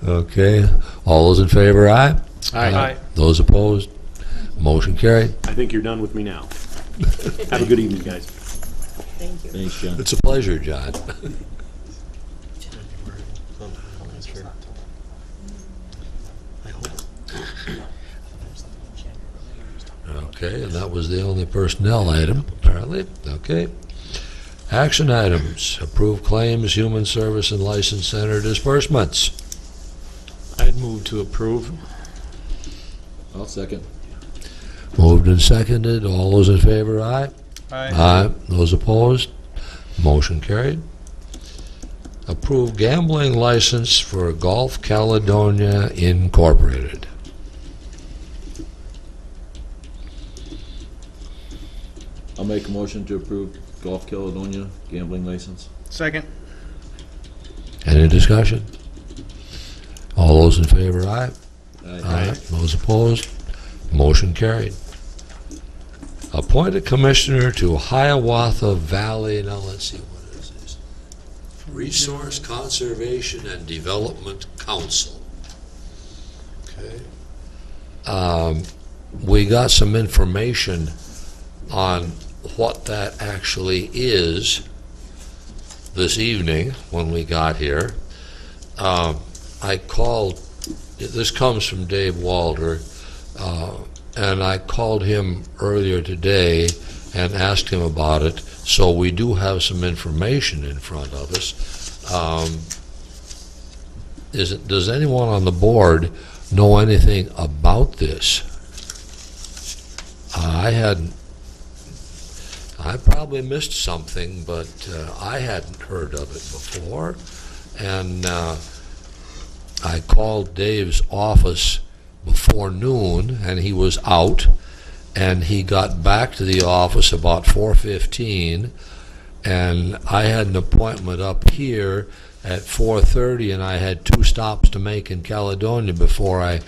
Okay. All those in favor, aye? Aye. Those opposed? Motion carried. I think you're done with me now. Have a good evening, guys. Thank you. Thanks, John. It's a pleasure, John. Okay, and that was the only personnel item, apparently. Okay. Action items. Approve claims, human service, and license center disbursements. I'd move to approve. I'll second. Moved and seconded. All those in favor, aye? Aye. Aye. Those opposed? Motion carried. approve gambling license for Golf Caledonia Incorporated. I'll make a motion to approve Golf Caledonia gambling license. Second. Any discussion? All those in favor, aye? Aye. Those opposed? Motion carried. Appoint a commissioner to Hiawatha Valley, now let's see, what is this? Resource Conservation and Development Council. Okay. We got some information on what that actually is this evening when we got here. I called, this comes from Dave Walter, and I called him earlier today and asked him about it, so we do have some information in front of us. Does anyone on the board know anything about this? I probably missed something, but I hadn't heard of it before, and I called Dave's office before noon, and he was out, and he got back to the office about 4:15, and I had an appointment up here at 4:30, and I had 2 stops to make in Caledonia before I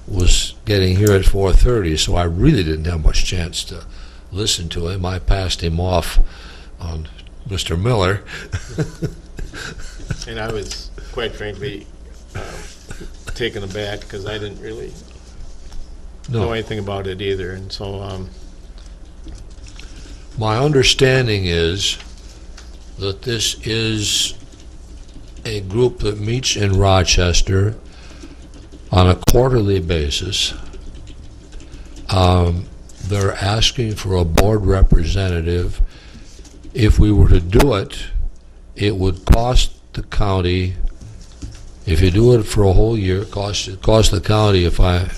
was getting here at 4:30, so I really didn't have much chance to listen to him. I passed him off on Mr. Miller. And I was, quite frankly, taken aback because I didn't really know anything about it either. And so, my understanding is that this is a group that meets in Rochester on a quarterly basis. They're asking for a board representative. If we were to do it, it would cost the county, if you do it for a whole year, it costs the county, if my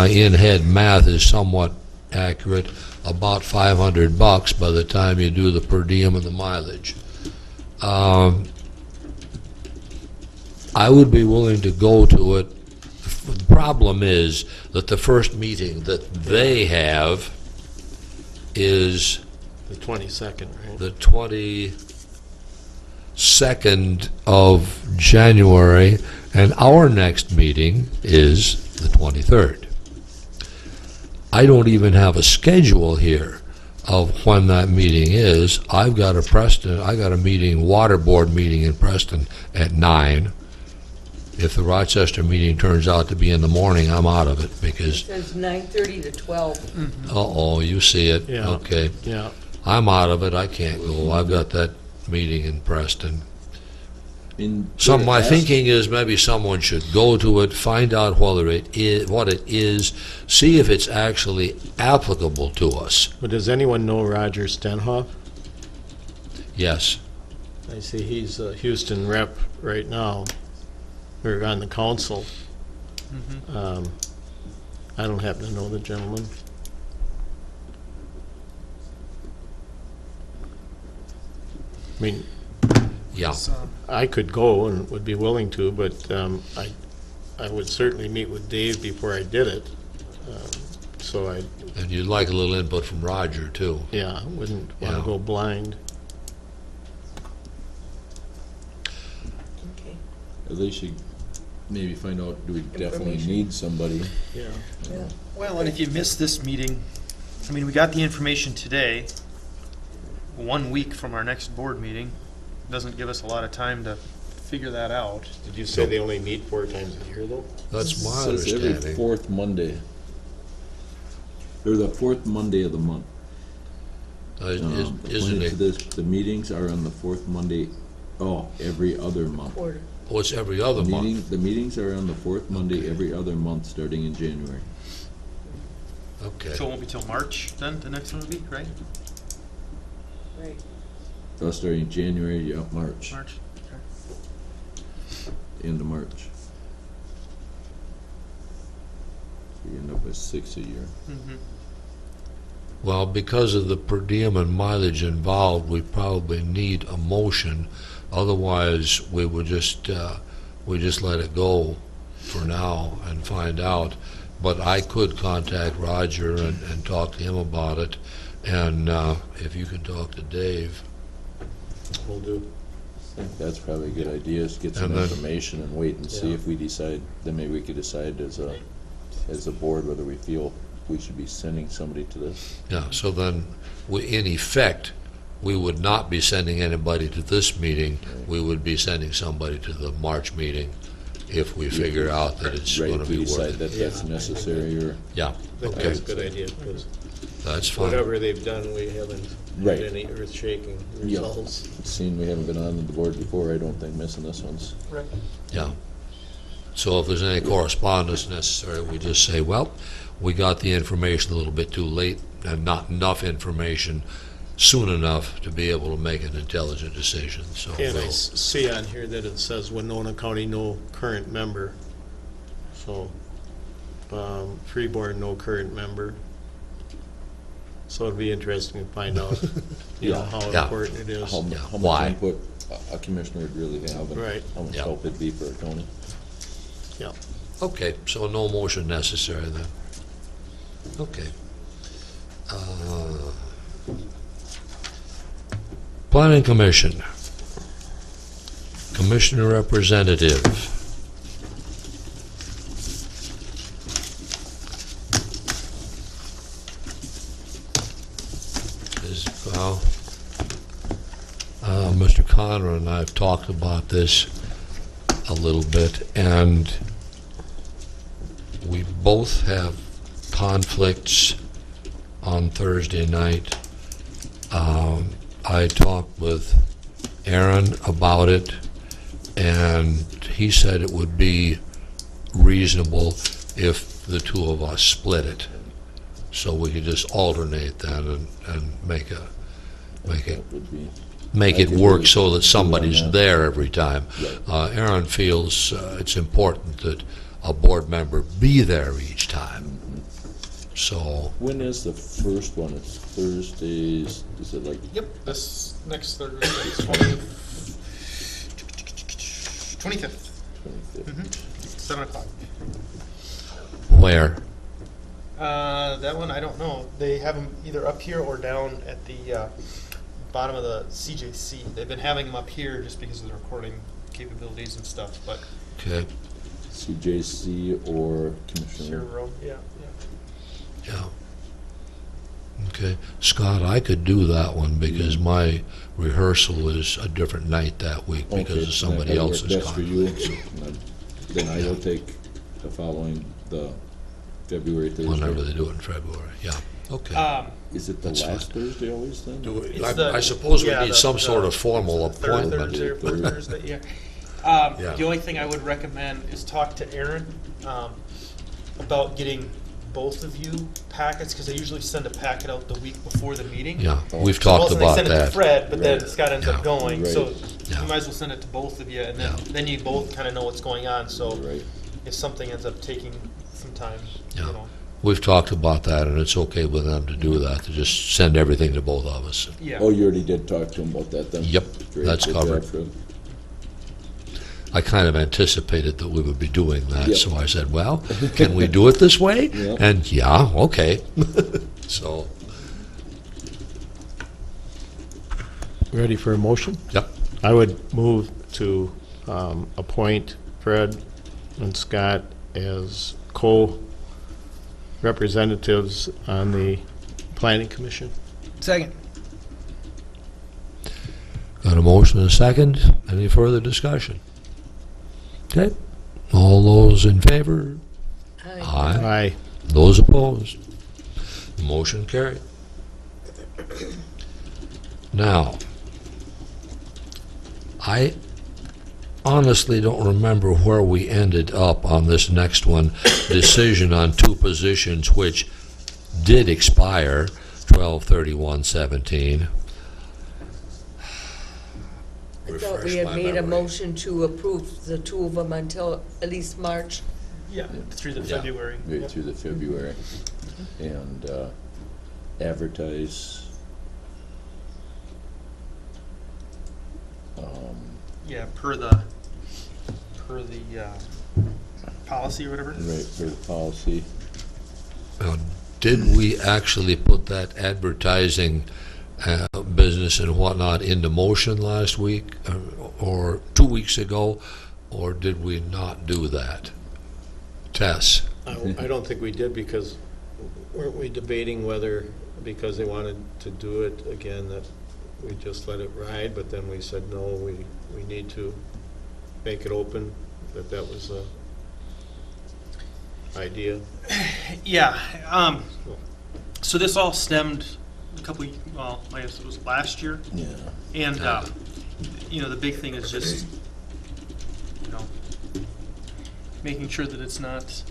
in-head math is somewhat accurate, about $500 by the time you do the per diem and the mileage. I would be willing to go to it. The problem is that the first meeting that they have is the 22nd, right? the 22nd of January, and our next meeting is the 23rd. I don't even have a schedule here of when that meeting is. I got a meeting, water board meeting in Preston at 9. If the Rochester meeting turns out to be in the morning, I'm out of it It because, says 9:30 to 12. uh-oh, you see it. Yeah. Okay. Yeah. I'm out of it. I can't go. I've got that meeting in Preston. In My the thinking is maybe someone should go to it, find out whether it is, what it is, see if it's actually applicable to us. But does anyone know Roger Stenhoff? Yes. I see he's a Houston rep right now. We're on the council. I don't happen to know the gentleman. I mean, Yeah. I could go and would be willing to, but I would certainly meet with Dave before I did it. So And you'd like a little input from Roger, too. yeah, wouldn't want to Yeah. go blind. Okay. At least you maybe find out, do we definitely Information. need somebody? Yeah. Yeah. Well, and if you miss this meeting, I mean, we got the information today, 1 week from our next board meeting. Doesn't give us a lot of time to figure that out. Did you say they only meet 4 times a year, though? That's my Says every understanding. 4th Monday. They're the 4th Monday of the month. Isn't According to it? this, the meetings are on the 4th Monday, every other month. Quarter. Oh, it's every other month. The meetings are on the 4th Monday every other month, starting in January. Okay. So it won't be till March then, the next one will be, right? Right. Starting January, March, March. Okay. end of March. So you end up with 6 a year. Mhm. Well, because of the per diem and mileage involved, we probably need a motion. Otherwise, we would just let it go for now and find out. But I could contact Roger and talk to him about it. And if you can talk to Dave. Will do. I think that's probably a good idea, is get some And then- information and wait and see Yeah. if we decide, then maybe we could decide as a board whether we feel we should be sending somebody to this. Yeah, so then, in effect, we would not be sending anybody to this meeting. We would be sending somebody to the March meeting if we figure out that it's Right, going to if we be decide worth it. that that's Yeah. necessary, or, Yeah, I think okay, that's a good idea, because that's fine. whatever they've done, we haven't Right. had any earth-shaking Yeah. results. seeing we haven't been on the board before, I don't think missing this one's. Yeah. So if there's any correspondence necessary, we just say, well, we got the information a little bit too late and not enough information soon enough to be able to make an intelligent decision, so And I we'll, see on here that it says Winona County, no current member. So, Freeborn, no current member. So it'd be interesting to find out, Yeah. how Yeah. important it is. How Yeah. much Why? input a commissioner would really have, and Right. how much Yeah. help it'd be for a county. Yeah. okay, so no motion necessary then. Okay. Planning Commission. Commissioner representative. Well, Mr. Conrad and I have talked about this a little bit, and we both have conflicts on Thursday night. I talked with Aaron about it, and he said it would be reasonable if the two of us split it. So we could just alternate then and make it That would be, make I it could work really so that do somebody's on that. there every time. Right. Aaron feels it's important that a board member be there each time. So, when is the first one? It's Thursdays, is it like, Yep, this next Thursday, 25th, 25th? 7 o'clock. where? That one, I don't know. They have them either up here or down at the bottom of the CJC. They've been having them up here just because of the recording capabilities and stuff, but Okay, CJC or here, Commissioner? row, yeah. yeah. Okay, Scott, I could do that one because my rehearsal is a different night that week because Okay, of somebody that'll work else's best for you. conflict. Then I will take the following, the February Whenever Thursday. they do it in February, yeah, okay. Is it the That's last Thursday always then? I suppose we yeah, need the- some the- sort of formal Third appointment. Thursday or fourth Third. Thursday, yeah. Yeah. The only thing I would recommend is talk to Aaron about getting both of you packets, because I usually send a packet out the week before the meeting. Yeah, we've So talked also about they send it to that. Fred, but then Right. Scott ends Yeah. up going, so Right. Yeah. you might as well send it to both of you, and Yeah. then you both kind of know what's going on, so Right. if something ends up taking some time, Yeah. you know. We've talked about that, and it's okay with them to do that, to just send everything to both of us. Yeah. Oh, you already did talk to him about that then? Yep, Great, that's good job, covered. Fred. I kind of anticipated that we would be doing that, Yep. so I said, well, can we do it this way? Yep. And yeah, okay. So, Ready for a motion? yep, I would move to appoint Fred and Scott as co-representatives on the Planning Commission. Second. got a motion and a second. Any further discussion? Okay, all those in favor? Aye. Aye. Those opposed? Motion carried. Now, I honestly don't remember where we ended up on this next one. Decision on two positions which did expire 12/31/17. I thought Refresh we had my made a memory. motion to approve the two of them until at least March. Yeah, through the Yeah. February. Right Yep. through the February. And advertise. Yeah, per the policy or whatever. Right, for the policy. Now, did we actually put that advertising business and whatnot into motion last week or 2 weeks ago, or did we not do that? Tess? I don't think we did, because weren't we debating whether, because they wanted to do it again, that we just let it ride, but then we said, no, we need to make it open, that was a idea. Yeah. So this all stemmed a couple, well, I guess it was last year. Yeah. And, the big thing is just, making sure that it's not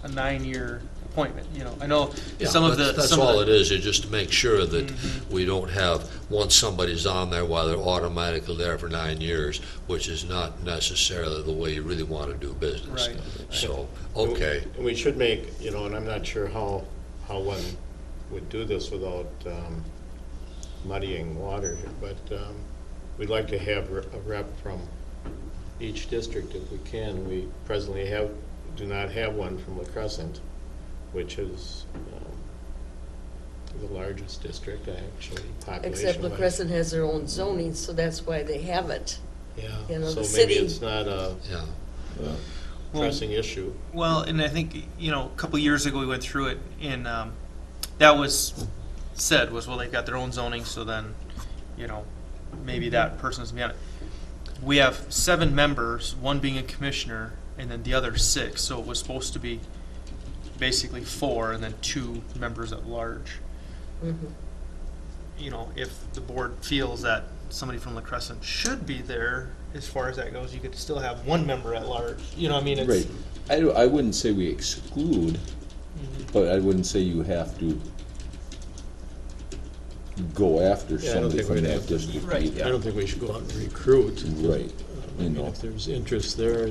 a 9-year appointment. I know some of the... That's all it is just to make sure that we don't have, once somebody's on there, while they're automatically there for 9 years, which is not necessarily the way you really want to do business. Right. So, okay. And we should make, and I'm not sure how one would do this without muddying water, but we'd like to have a rep from each district if we can. We presently do not have one from La Crescent, which is the largest district, actually, population-wise. Except La Crescent has their own zoning, so that's why they have it. Yeah, the so maybe city- it's not a Yeah. pressing issue. Well, and I think, a couple years ago we went through it, and that was said was, well, they've got their own zoning, so then, maybe that person's going to be on it. We have 7 members, one being a commissioner, and then the other 6, so it was supposed to be basically 4, and then 2 members at large. If the board feels that somebody from La Crescent should be there, as far as that goes, you could still have 1 member at large. It's, Right. I wouldn't say we exclude, but I wouldn't say you have to go after Yeah, I don't somebody think from we'd that have to. district Right, either. I don't think we should go out and recruit. Right. I mean, if there's interest there,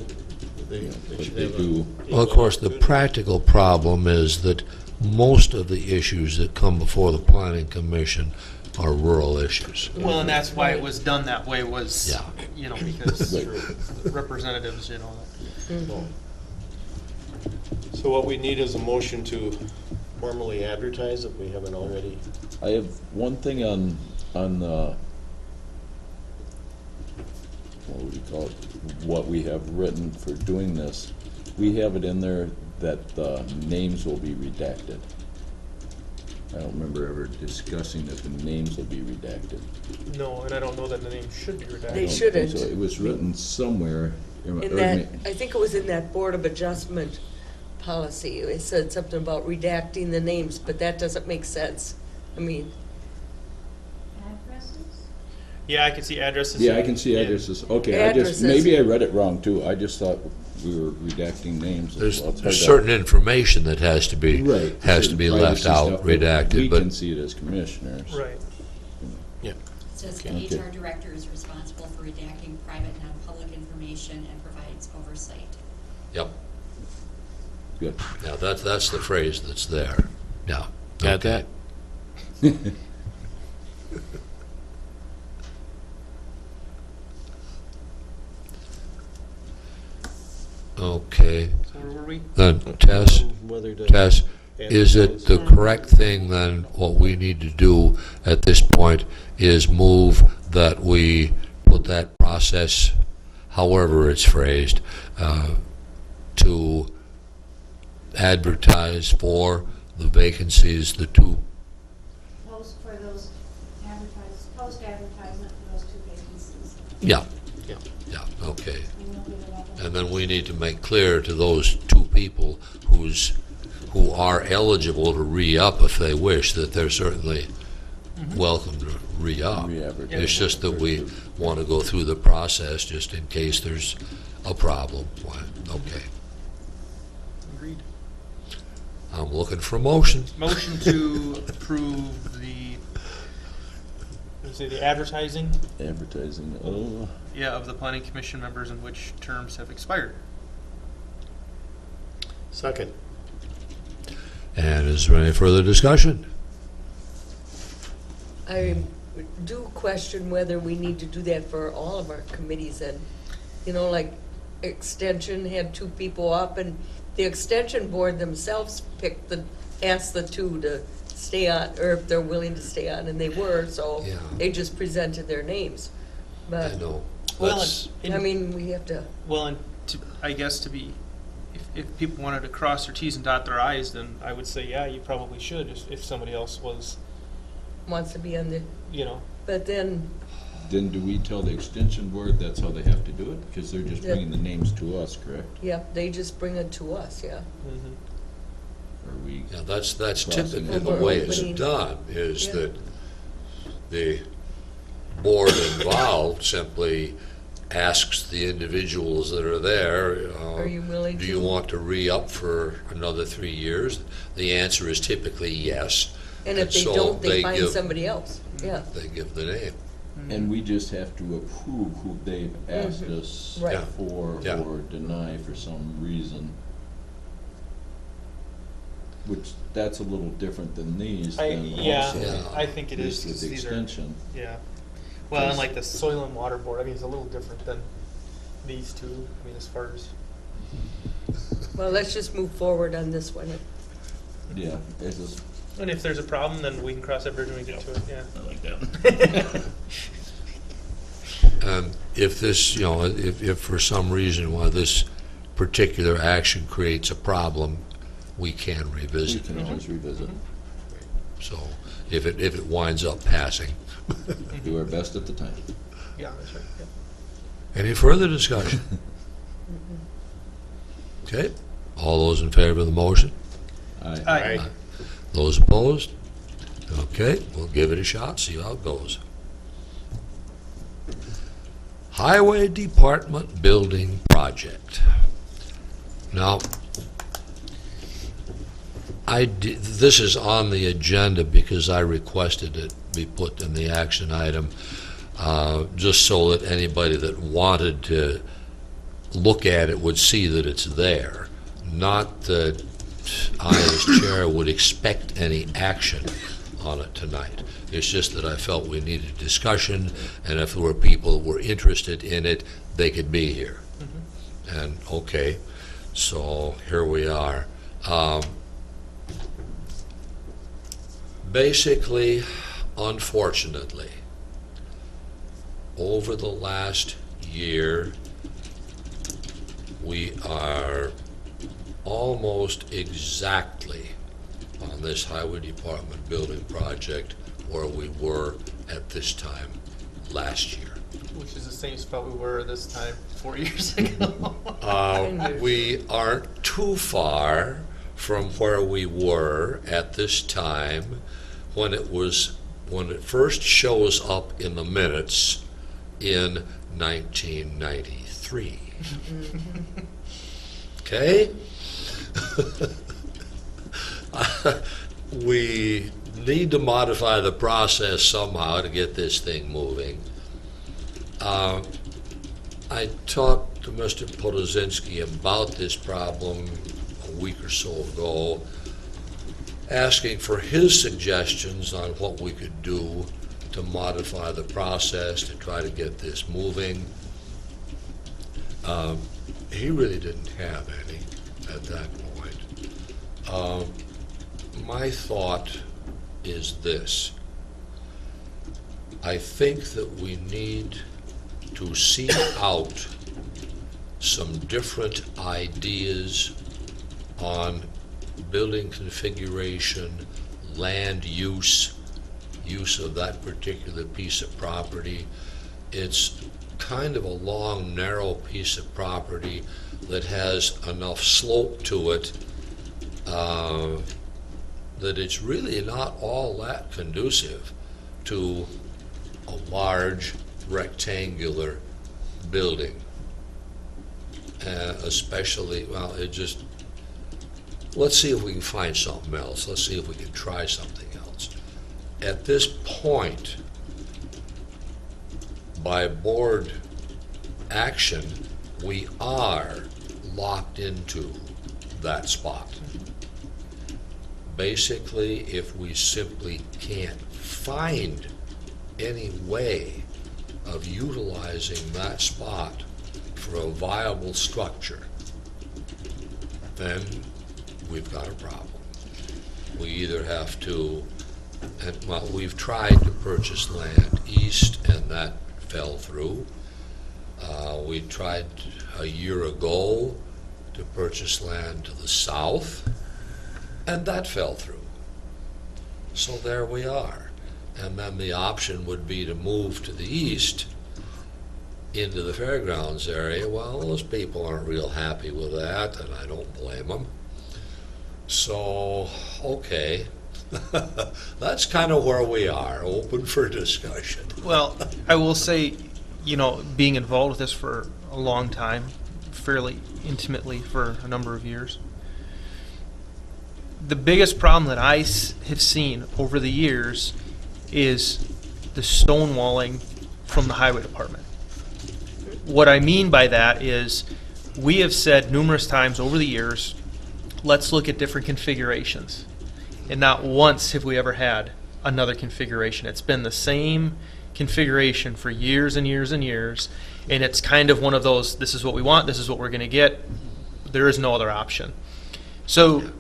they But should they have do. Well, of course, the practical problem is that most of the issues that come before the planning commission are rural issues. well, and that's why it was done that way, was, Yeah. because Right. representatives, So what we need is a motion to formally advertise if we haven't already. I have one thing on what would you call it, what we have written for doing this. We have it in there that the names will be redacted. I don't remember ever discussing that the names will be redacted. No, and I don't know that the name should be They redacted. I don't think shouldn't. so. It was written somewhere. In that, I think it was in that Board of Adjustment policy. It said something about redacting the names, but that doesn't make sense. I mean, Addresses? Yeah, I can see addresses. Yeah, I can see addresses. Okay, Addresses. maybe I read it wrong too. I just thought we were redacting names. There's Well, it's hard to- certain information that has to be Right. left Privacy out, stuff, redacted, We but can see it as commissioners. Right. It says the Okay. HR director is responsible for redacting private, non-public information and provides oversight. yep. Good. Now, that's the phrase that's there. Yeah. Got that? Okay. So where were we? Then, Tess, Whether to. Tess, is it the correct thing then, what we need to do at this point is move that we put that process, however it's phrased, to advertise for the vacancies, the 2. Post for those post advertisement for those 2 vacancies. Yeah. Yeah. Yeah, okay. And we'll give it up. And then we need to make clear to those 2 people who are eligible to re-up if they wish, that they're certainly welcome to re-up. Re-advertise. It's just that we want to go through the process just in case there's a problem. Why, okay. Agreed. I'm looking for a motion. Motion to approve the, the advertising, Advertising, of the planning commission members in which terms have expired. Second. And is there any further discussion? I do question whether we need to do that for all of our committees, and, you know, like Extension had 2 people up, and the Extension Board themselves asked the 2 to stay on, or if they're willing to stay on, and they were, so Yeah. they just presented their names. I But, know. Well, That's- I mean, we have to, Well, and I guess to be, if people wanted to cross their Ts and dot their Is, then I would say, yeah, you probably should if somebody else was, wants to be on the, you know. but then, Then do we tell the extension board that's how they have to do it? Because they're just Yeah. bringing the names to us, correct? yeah, they just bring it to us, yeah. Or we, Yeah, that's Crossing typically it. the way it's Opening. done, is Yeah. that the board involved simply asks the individuals that are there, Are you willing do to? you want to re-up for another 3 years? The answer is typically yes. And if they so don't, they find give- somebody else, yeah. They give the name. and we just have to approve who they've asked us Right. Yeah. for Yeah. or deny for some reason. Which, that's a little different than these. than also Yeah. I think it this is. with 'cause the these are- extension. Yeah. Well, and like the Soil and Water Board, I mean, it's a little different than these two, I mean, as far as. Well, let's just move forward on this one. Yeah, it's just, And if there's a problem, then we can cross that bridge when we get to it, yeah. I like that. If this, you know, if for some reason why this particular action creates a problem, we can We revisit can it. always revisit. So if it winds up passing. Do our best at the time. Yeah, that's right, yeah. Any further discussion? Okay, all those in favor of the motion? Aye. Aye. Those opposed? Okay, we'll give it a shot, see how it goes. Highway Department Building Project. Now, this is on the agenda because I requested it be put in the action item, just so that anybody that wanted to look at it would see that it's there. Not that I, as chair, would expect any action on it tonight. It's just that I felt we needed discussion, and if there were people who were interested in it, they could be here. And, okay, so here we are. Basically, unfortunately, over the last year, we are almost exactly on this highway department building project where we were at this time last year. Which is the same spot we were this time 4 years ago. We aren't too far from where we were at this time when it first shows up in the minutes in 1993. Okay? We need to modify the process somehow to get this thing moving. I talked to Mr. Podolzinski about this problem a week or so ago, asking for his suggestions on what we could do to modify the process to try to get this moving. He really didn't have any at that point. My thought is this. I think that we need to seek out some different ideas on building configuration, land use of that particular piece of property. It's kind of a long, narrow piece of property that has enough slope to it that it's really not all that conducive to a large rectangular building. Especially, well, let's see if we can find something else. Let's see if we can try something else. At this point, by board action, we are locked into that spot. Basically, if we simply can't find any way of utilizing that spot for a viable structure, then we've got a problem. We either have to, and, well, we've tried to purchase land east, and that fell through. We tried a year ago to purchase land to the south, and that fell through. So there we are. And then the option would be to move to the east into the fairgrounds area. Well, those people aren't real happy with that, and I don't blame them. So, okay, that's kind of where we are, open for discussion. Well, I will say, you know, being involved with this for a long time, fairly intimately for a number of years, the biggest problem that I have seen over the years is the stonewalling from the highway department. What I mean by that is we have said numerous times over the years, let's look at different configurations. And not once have we ever had another configuration. It's been the same configuration for years and years and years, and it's kind of one of those, this is what we want, this is what we're going to get, there is no other option. So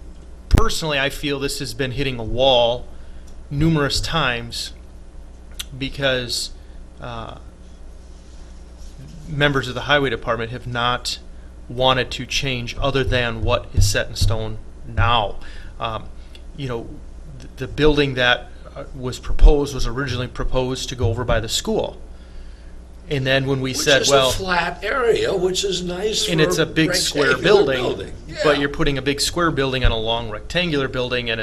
personally, I feel this has been hitting a wall numerous times because members of the highway department have not wanted to change other than what is set in stone now. You know, the building that was originally proposed to go over by the school. And then when we said, well, which is a flat area, which is nice for and it's a big square rectangular building, Yeah. but you're putting a big square building on a long rectangular building, and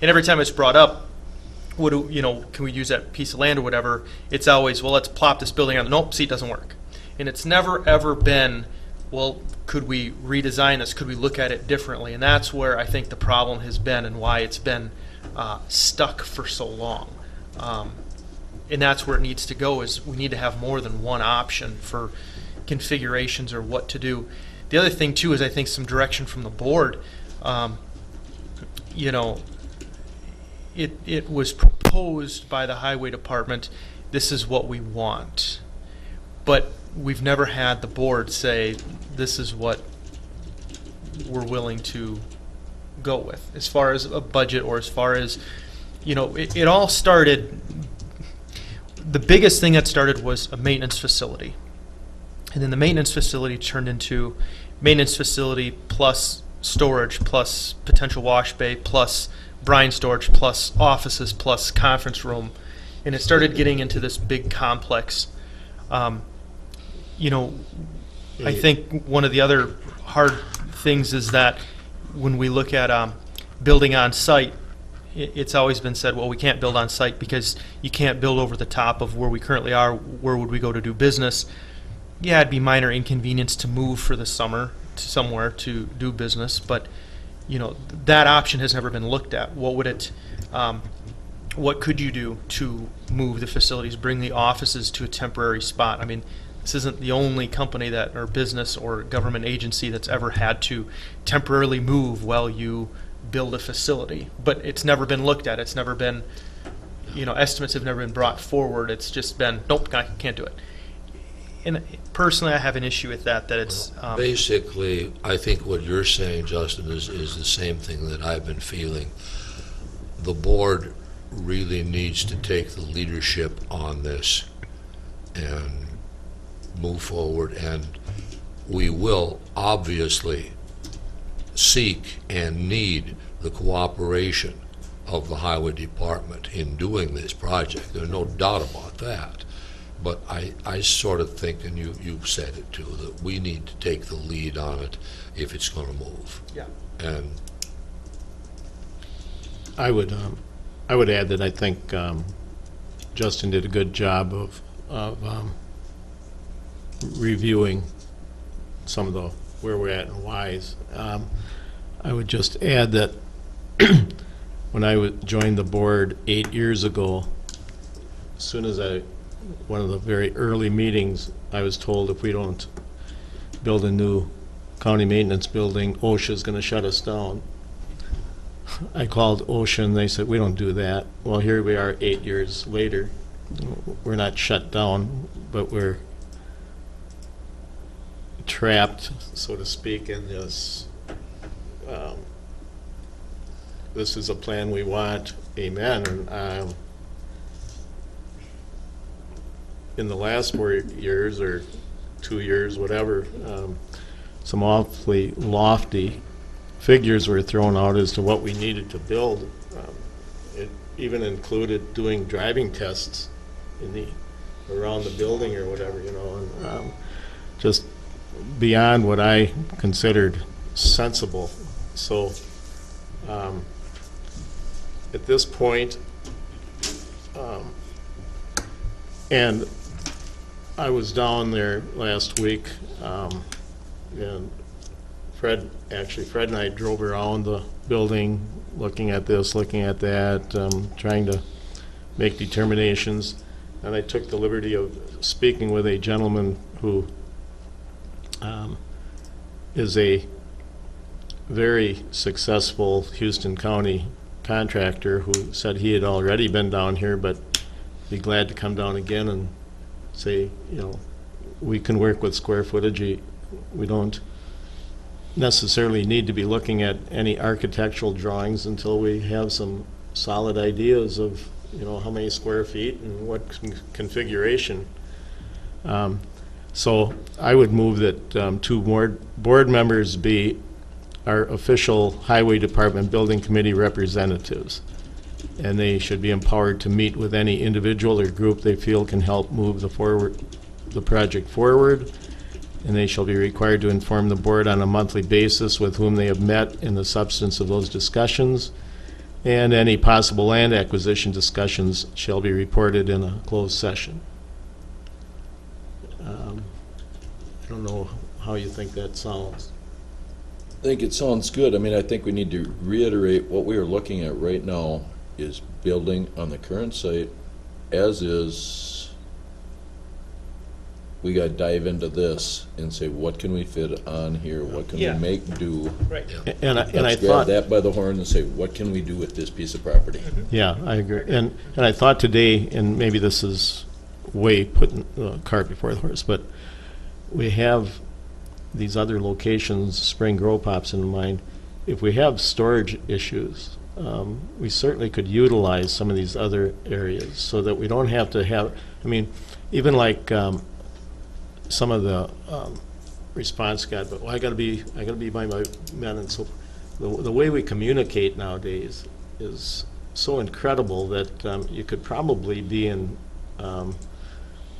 every time it's brought up, can we use that piece of land or whatever? It's always, well, let's plop this building on. Nope, see, it doesn't work. And it's never ever been, well, could we redesign this? Could we look at it differently? And that's where I think the problem has been and why it's been stuck for so long. And that's where it needs to go, is we need to have more than one option for configurations or what to do. The other thing, too, is I think some direction from the board. It was proposed by the highway department, this is what we want. But we've never had the board say, this is what we're willing to go with, as far as a budget or as far as, it all started. The biggest thing that started was a maintenance facility. And then the maintenance facility turned into maintenance facility plus storage plus potential wash bay plus brine storage plus offices plus conference room. And it started getting into this big complex. I think one of the other hard things is that when we look at building on site, it's always been said, well, we can't build on site because you can't build over the top of where we currently are. Where would we go to do business? Yeah, it'd be minor inconvenience to move for the summer to somewhere to do business, but that option has never been looked at. What could you do to move the facilities, bring the offices to a temporary spot? I mean, this isn't the only company or business or government agency that's ever had to temporarily move while you build a facility, but it's never been looked at. It's never been, estimates have never been brought forward. It's just been, nope, I can't do it. And personally, I have an issue with that it's... Basically, I think what you're saying, Justin, is the same thing that I've been feeling. The board really needs to take the leadership on this and move forward, and we will obviously seek and need the cooperation of the highway department in doing this project. There's no doubt about that. But I sort of think, and you've said it too, that we need to take the lead on it if it's going to move. Yeah. And I would add that I think Justin did a good job of reviewing some of the where we're at and whys. I would just add that when I joined the board 8 years ago, as soon as one of the very early meetings, I was told if we don't build a new county maintenance building, OSHA's going to shut us down. I called OSHA and they said, we don't do that. Well, here we are 8 years later, we're not shut down, but we're trapped, so to speak, in this, this is a plan we want, amen. And in the last 4 years or 2 years, whatever, some awfully lofty figures were thrown out as to what we needed to build. It even included doing driving tests in the around the building or whatever, you know, and just beyond what I considered sensible. So at this point, and I was down there last week, and Fred and I drove around the building, looking at this, looking at that, trying to make determinations. And I took the liberty of speaking with a gentleman who is a very successful Houston County contractor who said he had already been down here, but be glad to come down again and say, you know, we can work with square footage. We don't necessarily need to be looking at any architectural drawings until we have some solid ideas of, you know, how many square feet and what configuration. So I would move that 2 board members be our official Highway Department Building Committee representatives. And they should be empowered to meet with any individual or group they feel can help move the project forward. And they shall be required to inform the board on a monthly basis with whom they have met in the substance of those discussions. And any possible land acquisition discussions shall be reported in a closed session. I don't know how you think that sounds. I think it sounds good. I mean, I think we need to reiterate what we are looking at right now is building on the current site as is. We got to dive into this and say, what can we fit on here? What can Yeah. we make do? Right. And I Let's grab thought that by the horn and say, what can we do with this piece of property? Yeah, I agree. And I thought today, and maybe this is way putting the cart before the horse, but we have these other locations, Spring Grove pops into mind. If we have storage issues, we certainly could utilize some of these other areas so that we don't have to have, I mean, even like some of the response got, but well, I gotta be by my men, and so the way we communicate nowadays is so incredible that you could probably be in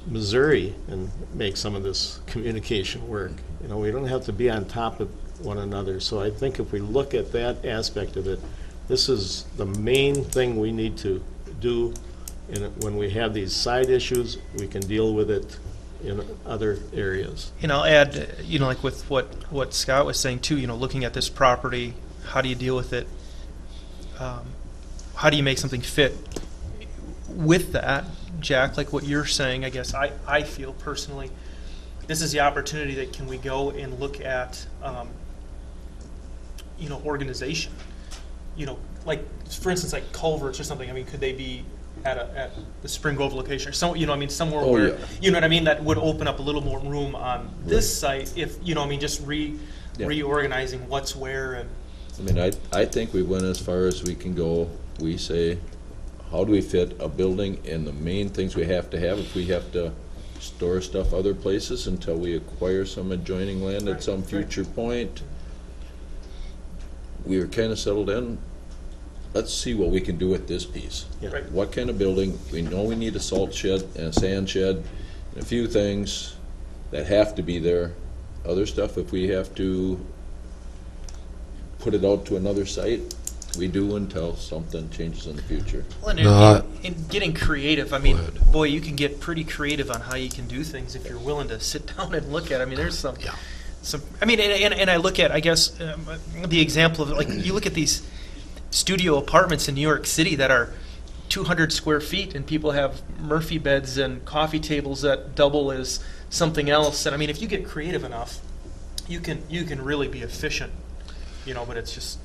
Missouri and make some of this communication work. You know, we don't have to be on top of one another. So I think if we look at that aspect of it, this is the main thing we need to do. And when we have these side issues, we can deal with it in other areas. And I'll add, you know, like with what Scott was saying too, you know, looking at this property, how do you deal with it? How do you make something fit with that? Jack, like what you're saying, I guess I feel personally, this is the opportunity that can we go and look at, you know, organization. You know, like for instance, like culverts or something. I mean, could they be at the Spring Grove location or some, you know, I mean, somewhere where, yeah. you know what I mean, that would open up a little more room on this site if, you know, I mean, just reorganizing what's where. And I mean, I think we went as far as we can go. We say, how do we fit a building and the main things we have to have if we have to store stuff other places until we acquire some adjoining land at some future point. We are kind of settled in. Let's see what we can do with this piece. Yeah. Right. What kind of building? We know we need a salt shed and a sand shed and a few things that have to be there. Other stuff, if we have to put it out to another site, we do until something changes in the future. Well, and getting creative, I mean, boy, you can get pretty creative on how you can do things if you're willing to sit down and look at it. I mean, there's some, I mean, and I look at, I guess, the example of, like, you look at these studio apartments in New York City that are 200 square feet, and people have Murphy beds and coffee tables that double as something else. And I mean, if you get creative enough, you can really be efficient, you know, but it's just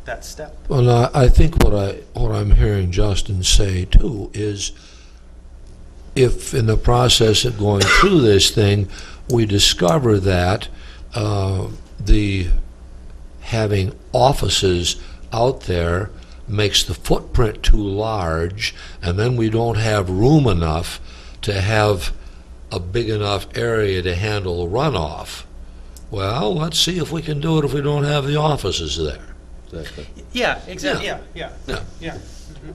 that step. Well, I think what I'm hearing Justin say too is if in the process of going through this thing, we discover that the having offices out there makes the footprint too large, and then we don't have room enough to have a big enough area to handle the runoff. Well, let's see if we can do it if we don't have the offices there. Exactly. Yeah, exactly, Yeah. yeah. Yeah. Mhm.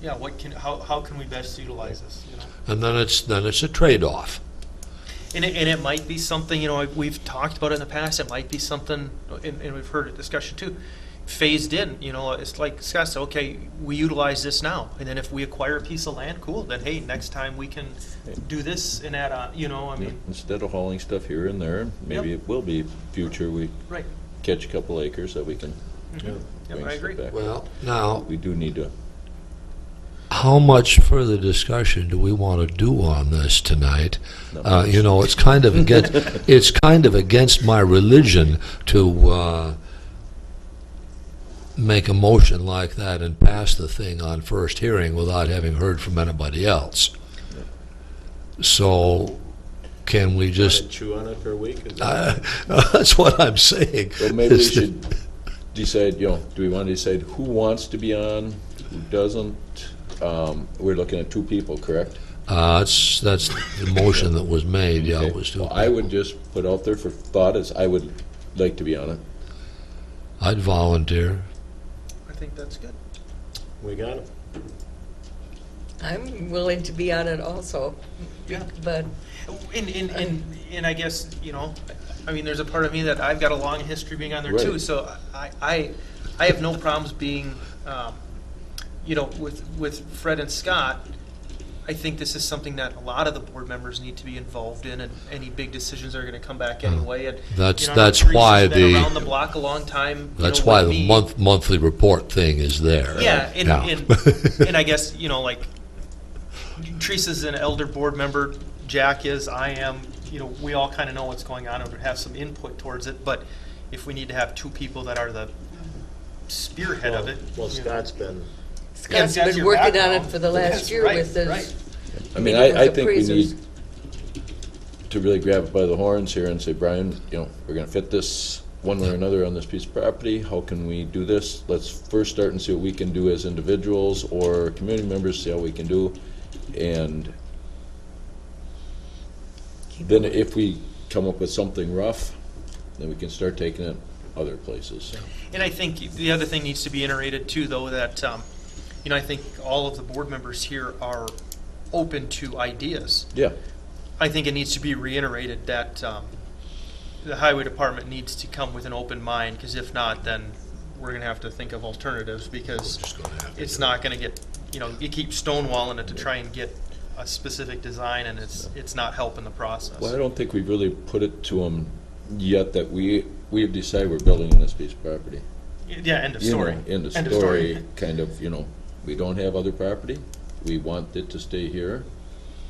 Yeah, how can we best utilize this, you know? And then it's a trade-off. And it might be something, you know, we've talked about it in the past, it might be something, and we've heard a discussion too, phased in, you know, it's like Scott said, okay, we utilize this now, and then if we acquire a piece of land, cool, then hey, next time we can do this and add on, you know, I mean. Instead of hauling stuff here and there, maybe Yep. it will be future, we Right. catch a couple acres that we can Mhm. bring Yep, I stuff agree. back. Well, now, We do need to, how much further discussion do we want to do on this tonight? Not much. You know, it's kind of against my religion to make a motion like that and pass the thing on first hearing without having heard from anybody else. So, can we Wanna just? chew on it for a week? Is that- That's what I'm saying. so maybe we Is that- should decide, you know, do we want to decide who wants to be on, who doesn't? We're looking at two people, correct? That's the motion that was made. Yeah, Okay. it was to. Well, I would just put out there for thought is I would like to be on it. I'd volunteer. I think that's good. We got him. I'm willing to be on it also, Yeah. but And I guess, you know, I mean, there's a part of me that I've got a long history being on there too, Right. so I have no problems being, you know, with Fred and Scott. I think this is something that a lot of the board members need to be involved in, and any big decisions are gonna come back anyway, and. That's- you know, I know that's Teresa's why been the- around the block a long time. you That's know, why with the me. monthly report thing is there. Yeah, Yeah. and I guess, you know, like, Teresa's an elder board member, Jack is, I am, you know, we all kind of know what's going on and have some input towards it, but if we need to have two people that are the spearhead of it. Well, you know. Scott's been, Scott's that's been your working on it background. for the last That's year right, with this. right. I mean, meeting I with think we appraisers. need to really grab it by the horns here and say, Brian, you know, we're gonna fit this one way or another on this piece of property. How can we do this? Let's first start and see what we can do as individuals or community members, see how we can do. And then if we come up with something rough, then we can start taking it other places. And I think the other thing needs to be iterated too, though, that, you know, I think all of the board members here are open to ideas. Yeah, I think it needs to be reiterated that the highway department needs to come with an open mind, because if not, then we're going to have to think of alternatives, because it's not going to get, you know, you keep stonewalling it to try and get a specific design, and it's not helping the process. well, I don't think we've really put it to them yet that we have decided we're building in this piece of property. Yeah, end of You know, story. end of End of story, story. kind of, you know, we don't have other property, we want it to stay here.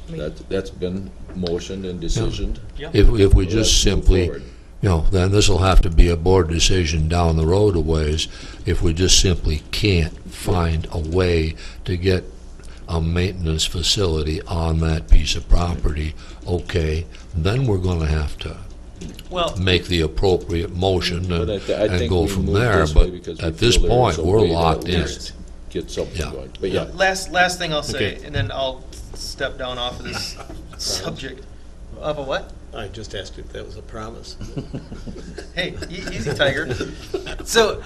That's been motioned and decisioned. Yeah. If we Let's just move simply, forward. you know, then this will have to be a board decision down the road a ways. If we just simply can't find a way to get a maintenance facility on that piece of property, okay, then we're gonna have to Well, make the appropriate motion But and I and think go we from move there, this way but because we at this feel there point, is a we're way to locked at in. least Get something Yeah. going, but yeah. last thing I'll say, Okay. and then I'll step down off of this subject. Of a what? I just asked if that was a promise. Hey, easy, Tiger. So,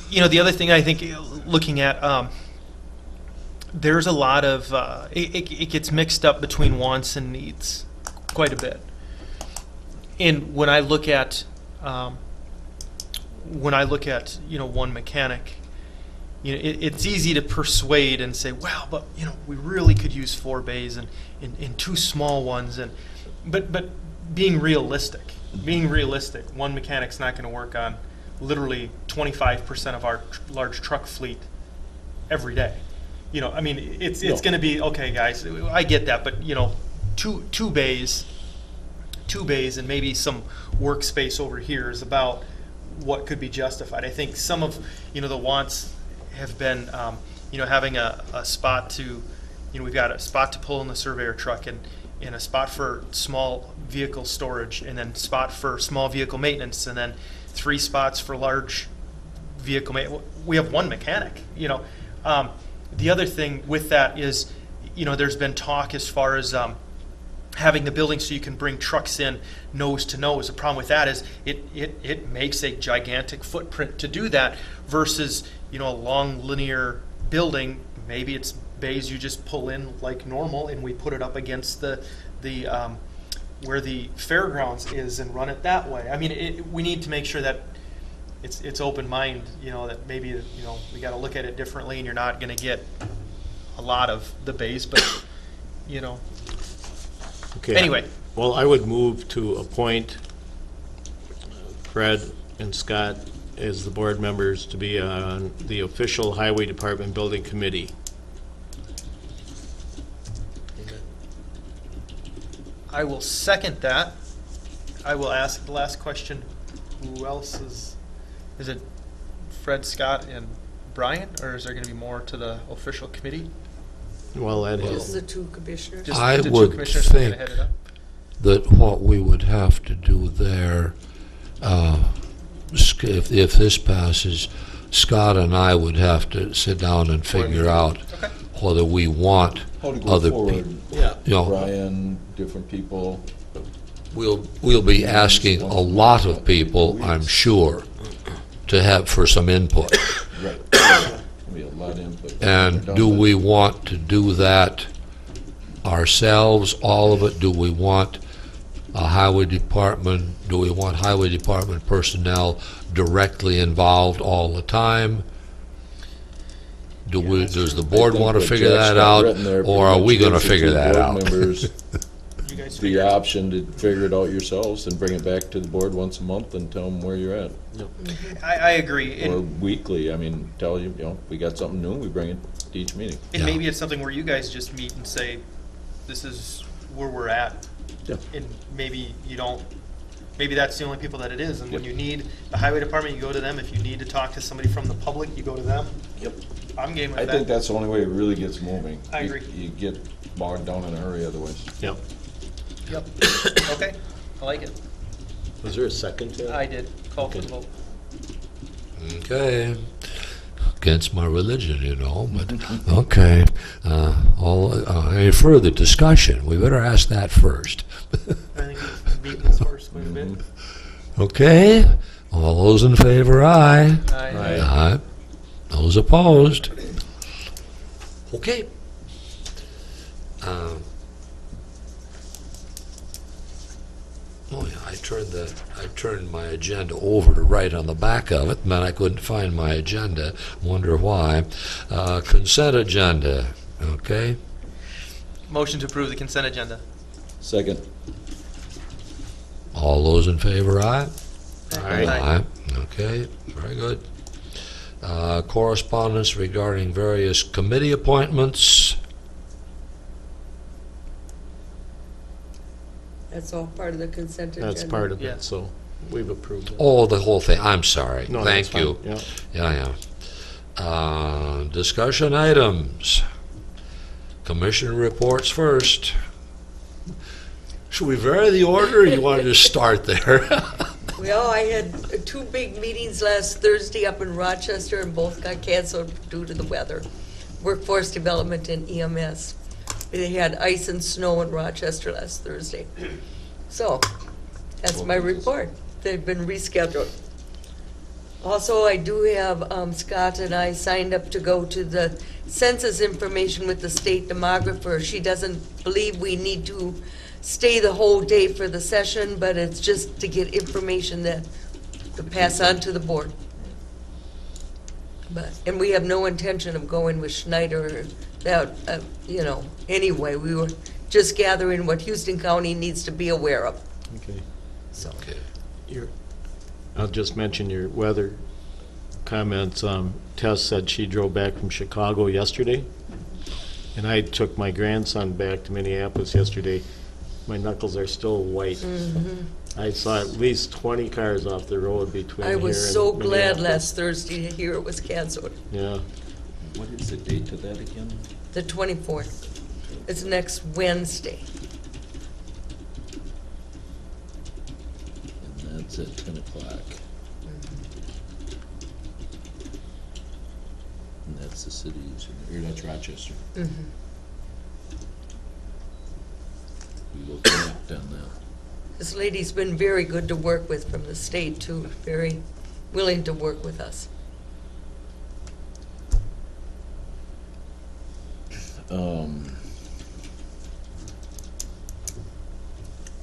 you know, the other thing I think, looking at, there's a lot of, it gets mixed up between wants and needs quite a bit. And when I look at, you know, one mechanic, you know, it's easy to persuade and say, well, but, you know, we really could use 4 bays and two small ones, but being realistic, one mechanic's not going to work on literally 25% of our large truck fleet every day. You know, I mean, it's No. going to be, okay, guys, I get that, but, you know, two bays and maybe some workspace over here is about what could be justified. I think some of, you know, the wants have been, you know, having a spot to we've got a spot to pull in the surveyor truck and a spot for small vehicle storage, and then spot for small vehicle maintenance, and then 3 spots for large vehicle maintenance. We have 1 mechanic, The other thing with that is, there's been talk as far as having the building so you can bring trucks in nose to nose. The problem with that is it makes a gigantic footprint to do that versus, a long linear building. Maybe it's bays you just pull in like normal, and we put it up against the where the fairgrounds is and run it that way. I mean, we need to make sure that it's open mind, that maybe, we got to look at it differently, and you're not going to get a lot of the bays, but, Okay. Anyway. Well, I would move to appoint Fred and Scott as the board members to be on the official Highway Department Building Committee. I will second that. I will ask the last question. Who else is it Fred, Scott, and Brian, or is there going to be more to the official committee? Well, that Just is, the 2 commissioners. Just I the 2 would commissioners are gonna think head it up? that what we would have to do there, if this passes, Scott and I would have to sit down and figure out Okay. whether we want How to go other forward. people. yeah. Brian, different people. We'll be asking a lot of people, I'm sure, to have for some input. Right. Be a lot of input. And do we want to do that ourselves, all of it? Do we want a highway department, do we want highway department personnel directly involved all the time? Does the board want to figure that out, or are we going to figure that out? You guys The option to figure it out yourselves and bring it back to the board once a month and tell them where you're at. I agree. Or And, weekly, I mean, tell you, we got something new, we bring it to each meeting. and Yeah. maybe it's something where you guys just meet and say, this is where we're at. Yeah. And maybe you don't, maybe that's the only people that it is. And when you need the highway department, you go to them. If you need to talk to somebody from the public, you go to them. Yep. I'm game with I that. think that's the only way it really gets moving. I agree. You get bogged down in a hurry otherwise. Yep. Yep. Okay, I like it. Was there a second to that? I did. Call for the vote. Okay. Against my religion, but, okay. Any further discussion? We better ask that first. I think we've beaten this horse quite a bit. Okay, all those in favor, aye. Aye. Aye. Those opposed? Okay. Oh yeah, I turned my agenda over to write on the back of it, and then I couldn't find my agenda. Wonder why. Consent agenda, okay? Motion to approve the consent agenda. Second. All those in favor, aye? Aye. Okay, very good. Correspondence regarding various committee appointments. That's all part of the consent agenda. That's part of Yeah. it, so we've approved it. Oh, the whole thing, I'm sorry. No, that's Thank you. fine. Yeah. Yeah. Discussion items. Commission reports first. Should we vary the order, or you want to just start there? Well, I had 2 big meetings last Thursday up in Rochester, and both got canceled due to the weather. Workforce Development and EMS. They had ice and snow in Rochester last Thursday. So, that's my report. They've been rescheduled. Also, I do have, Scott and I signed up to go to the census information with the state demographer. She doesn't believe we need to stay the whole day for the session, but it's just to get information that to pass on to the board. And we have no intention of going with Schneider, anyway, we were just gathering what Houston County needs to be aware of. Okay. So, I'll just mention your weather comments. Tess said she drove back from Chicago yesterday, and I took my grandson back to Minneapolis yesterday. My knuckles are still white. I saw at least 20 cars off the road between here I and was so glad Minneapolis. last Thursday to hear it was canceled, Yeah. What is the date of that again? the 24th. It's next Wednesday. And that's at 10 o'clock. And that's the city's, or that's Rochester. Mhm. We will connect on that. This lady's been very good to work with from the state, too, very willing to work with us.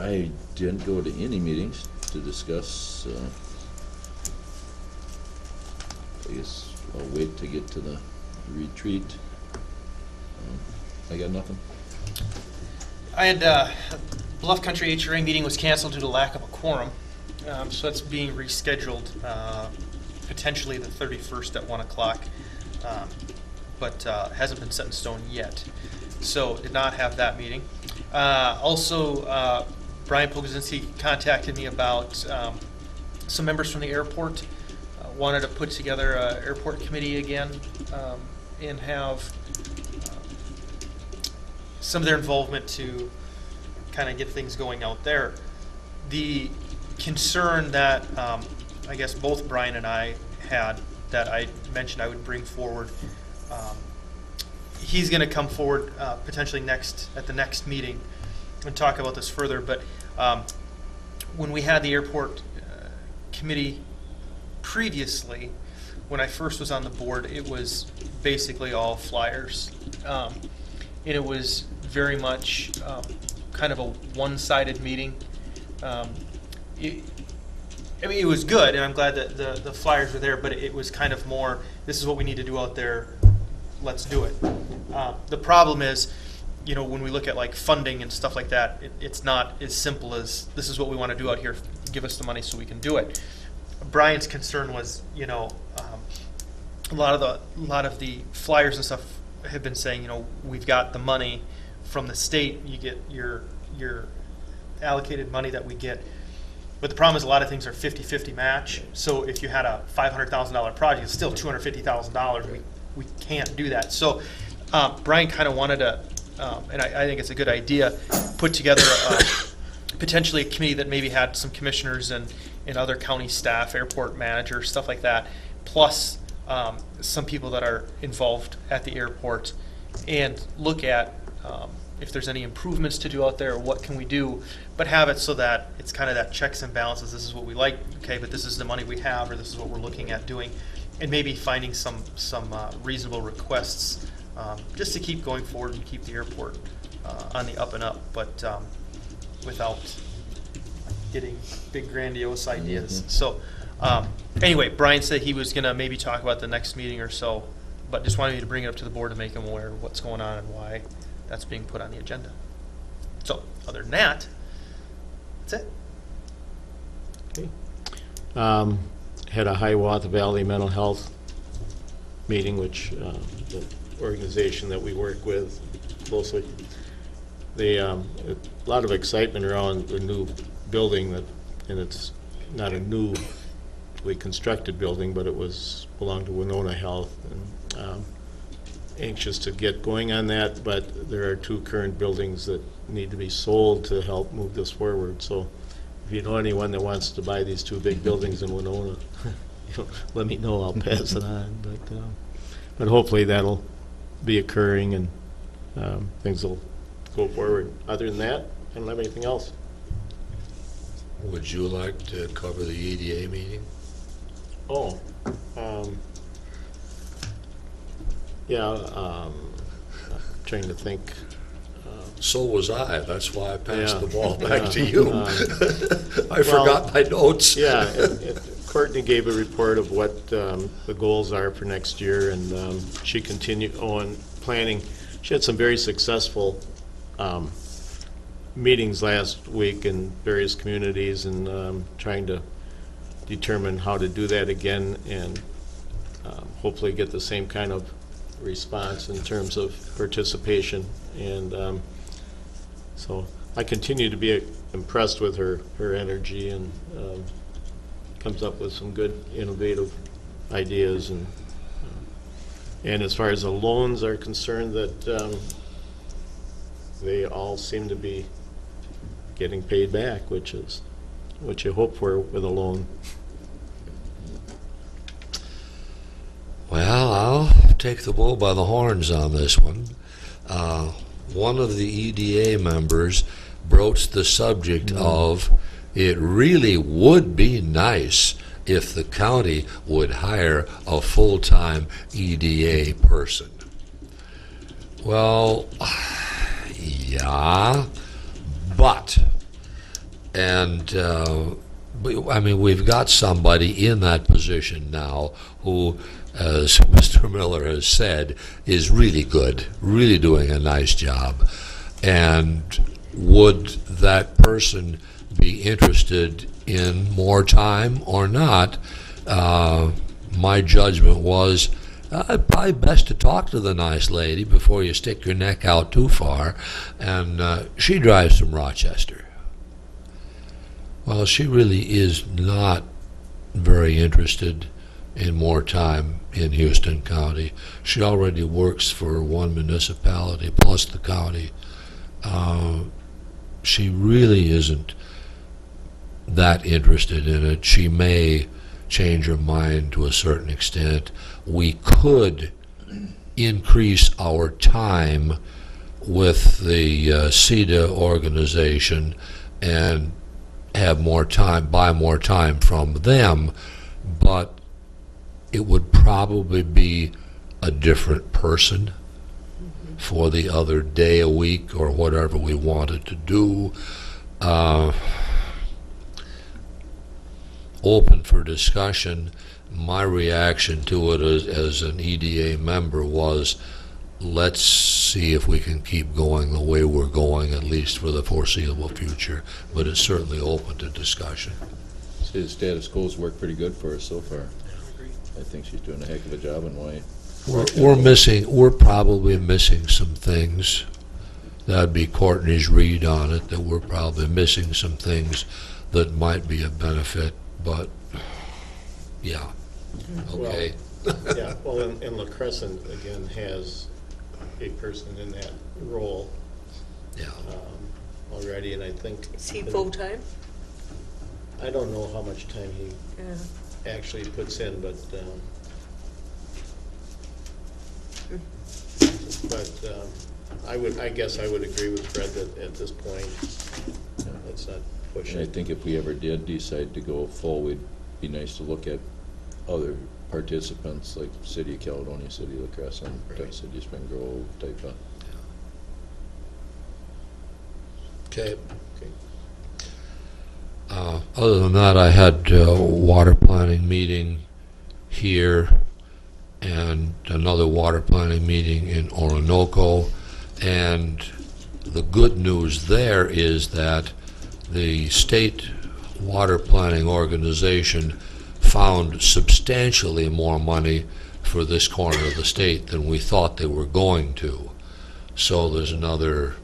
I didn't go to any meetings to discuss, I guess I'll wait to get to the retreat. I got nothing. I had, Bluff Country HRA meeting was canceled due to lack of a quorum, so that's being rescheduled, potentially the 31st at 1 o'clock, but hasn't been set in stone yet. So did not have that meeting. Also, Brian Pogozinski contacted me about some members from the airport, wanted to put together an airport committee again, and have some of their involvement to kind of get things going out there. The concern that I guess both Brian and I had, that I mentioned I would bring forward, he's going to come forward potentially at the next meeting and talk about this further. But when we had the airport committee previously, when I first was on the board, it was basically all flyers, and it was very much kind of a one-sided meeting. It was good, and I'm glad that the flyers were there, but it was kind of more, this is what we need to do out there, let's do it. The problem is, you know, when we look at like funding and stuff like that, it's not as simple as, this is what we want to do out here, give us the money so we can do it. Brian's concern was, you know, a lot of the flyers and stuff have been saying, you know, we've got the money from the state, you get your allocated money that we get. But the problem is a lot of things are 50-50 match. So if you had a $500,000 project, it's still $250,000. We can't do that. So Brian kind of wanted to, and I think it's a good idea, put together potentially a committee that maybe had some commissioners and other county staff, airport managers, stuff like that, plus some people that are involved at the airport, and look at if there's any improvements to do out there, what can we do, but have it so that it's kind of that checks and balances. This is what we like, okay, but this is the money we have, or this is what we're looking at doing, and maybe finding some reasonable requests just to keep going forward and keep the airport on the up and up, but without getting big grandiose ideas. Mm-hmm. So anyway, Brian said he was going to maybe talk about the next meeting or so, but just wanted me to bring it up to the board to make them aware of what's going on and why that's being put on the agenda. So other than that, that's it. Okay. Had a Hiawatha Valley Mental Health meeting, which the organization that we work with closely, they a lot of excitement around the new building, and it's not a newly constructed building, but it belonged to Winona Health, and anxious to get going on that, but there are 2 current buildings that need to be sold to help move this forward. So if you know anyone that wants to buy these 2 big buildings in Winona, let me know, I'll pass it on. But hopefully that'll be occurring, and things will go forward. Other than that, I don't have anything else. Would you like to cover the EDA meeting? Oh, yeah, trying to think. So was I. That's why I passed Yeah, the ball yeah, back to you. I forgot my notes. Yeah, Courtney gave a report of what the goals are for next year, and she continued on planning. She had some very successful meetings last week in various communities, and trying to determine how to do that again, and hopefully get the same kind of response in terms of participation. And so I continue to be impressed with her energy, and comes up with some good innovative ideas. And as far as the loans are concerned, that they all seem to be getting paid back, which is what you hope for with a loan. Well, I'll take the bull by the horns on this one. One of the EDA members broached the subject of it really would be nice if the county would hire a full-time EDA person. Well, yeah, but, and I mean, we've got somebody in that position now who, as Mr. Miller has said, is really good, really doing a nice job. And would that person be interested in more time or not? My judgment was probably best to talk to the nice lady before you stick your neck out too far. And she drives from Rochester. Well, she really is not very interested in more time in Houston County. She already works for one municipality plus the county. She really isn't that interested in it. She may change her mind to a certain extent. We could increase our time with the CEDA organization and have more time, buy more time from them, but it would probably be a different person for the other day a week or whatever we wanted to do. Open for discussion. My reaction to it as an EDA member was, let's see if we can keep going the way we're going, at least for the foreseeable future, but it's certainly open to discussion. See, the status quo's worked pretty good for us so far. I think she's doing a heck of a job, and why? We're probably missing some things. That'd be Courtney's read on it, that we're probably missing some things that might be a benefit, but yeah, okay. Yeah, well, and La Crescent, again, has a person in that role already, and I think... Is he full-time? I don't know how much time he actually puts in, but I guess I would agree with Fred that at this point, let's not push And I it. think if we ever did decide to go full, it'd be nice to look at other participants, like City of Caledonia, City of La Crescent, City of Spring Grove, type of. Okay. Other than that, I had a water planning meeting here and another water planning meeting in Orinoco, and the good news there is that the state water planning organization found substantially more money for this corner of the state than we thought they were going to. So there's another,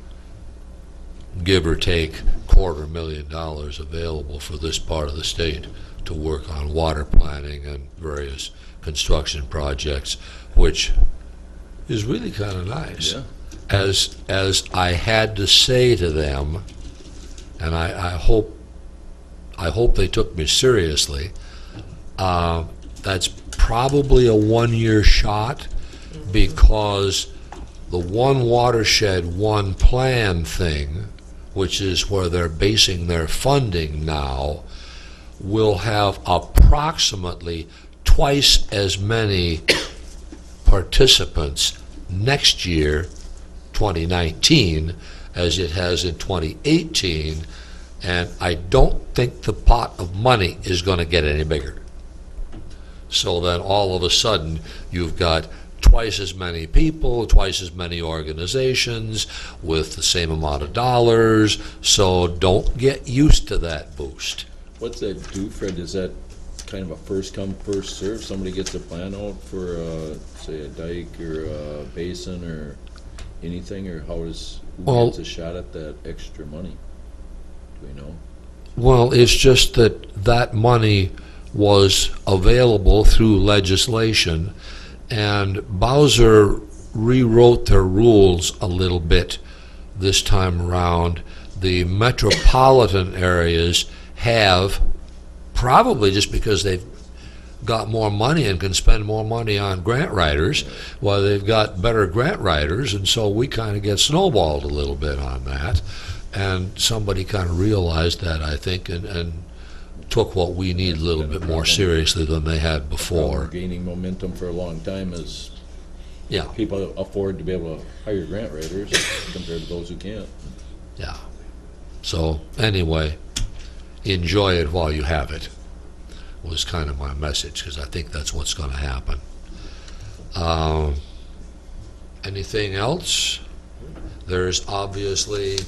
give or take, $250,000 available for this part of the state to work on water planning and various construction projects, which is really kind of nice. Yeah. As I had to say to them, and I hope they took me seriously, that's probably a one-year shot, because the one watershed, one plan thing, which is where they're basing their funding now, will have approximately twice as many participants next year, 2019, as it has in 2018, and I don't think the pot of money is going to get any bigger. So then all of a sudden you've got twice as many people, twice as many organizations with the same amount of dollars, so don't get used to that boost. What's that do, Fred? Is that kind of a first come, first serve? Somebody gets a plan out for, say, a dike or a basin or anything, or who gets a shot at that extra money? Do we know? Well, it's just that money was available through legislation, and Bowser rewrote their rules a little bit this time around, the metropolitan areas have, probably just because they've got more money and can spend more money on grant writers, well, they've got better grant writers, and so we kind of get snowballed a little bit on that. And somebody kind of realized that, I think, and took what we need a little bit more seriously than they had before. Gaining momentum for a long time is Yeah, people afford to be able to hire grant writers compared to those who can't. yeah. So, anyway, enjoy it while you have it, was kind of my message, because I think that's what's going to happen. Anything else? There's obviously,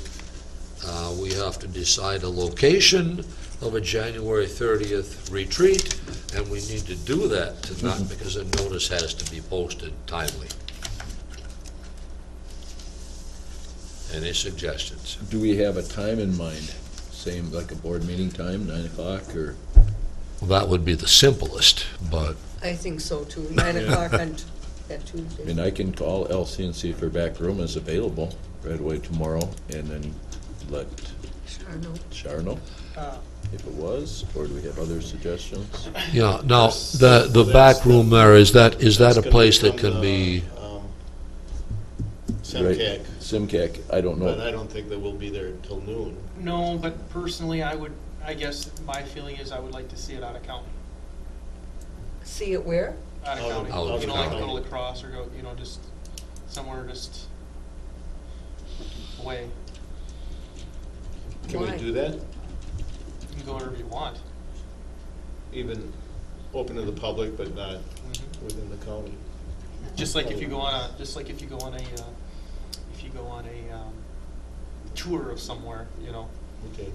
we have to decide a location of a January 30th retreat, and we need to do that tonight because a notice has to be posted timely. Any suggestions? Do we have a time in mind? Same like a board meeting time, 9 o'clock, or? Well, that would be the simplest, but I think so too, 9 o'clock on that I Tuesday. mean, I can call Elsie and see if her back room is available right away tomorrow, and then let Sure, no. Shar know if it was, or do we have other suggestions? yeah. Now, the back room there, is that a place that can be? Semcac, Simcac, I don't but know. I don't think that we'll be there until noon. No, but personally, I guess my feeling is I would like to see it out of county. See it where? Out of Out county. of- out of You know, like county. go to La Crosse or go, just somewhere just away. Can Why? we do that? You can go wherever you want. Even open to the public, but not within the county? Just like if you go on a, tour of somewhere, Okay.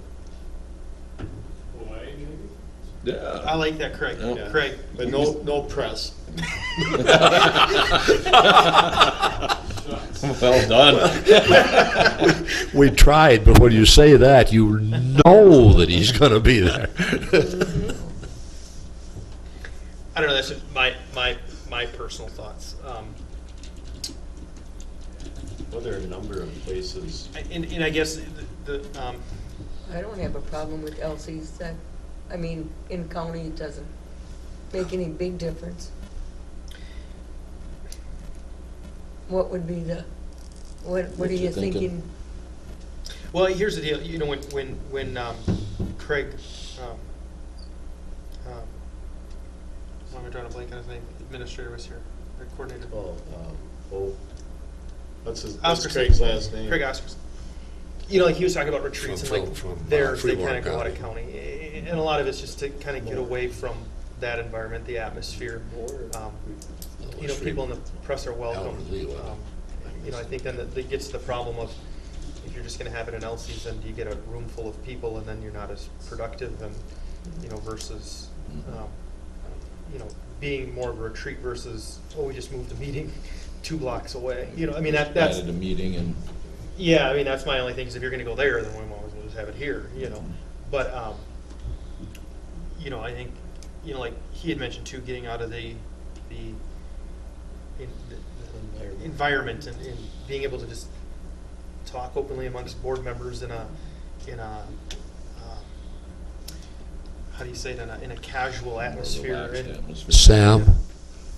Yeah. I like that, Craig. Yeah. Craig. But no press. Well done. We tried, but when you say that, you know that he's going to be there. I don't know. That's just my personal thoughts. Well, there are a number of places. And I guess I don't have a problem with Elsie's, that, I mean, in county, it doesn't make any big difference. What would be the, what What are you you thinking? thinking? well, here's the deal. When Craig, why am I drawing a blank on his name? Administrator was here, or coordinator. What's Oscarson. Craig's last name? Craig Oscarson. Like he was talking about retreats From- and like from, theirs, they Freeborn kind of go out County. of county, and a lot of it's just to kind of get away from that environment, the atmosphere. People in the press are welcome. Elderly, I think then that gets to the problem of if you're just going to have it in Elsie's, then you get a room full of people, and then you're not as productive, and versus being more of a retreat versus we just moved the meeting 2 blocks away. That's Added a meeting and. yeah, that's my only thing, is if you're gonna go there, then we might as well just have it here, But, I think, like he had mentioned too, getting out of the environment and being able to just talk openly amongst board members in a how do you say it, in a casual atmosphere. Relaxed And- atmosphere. Sam,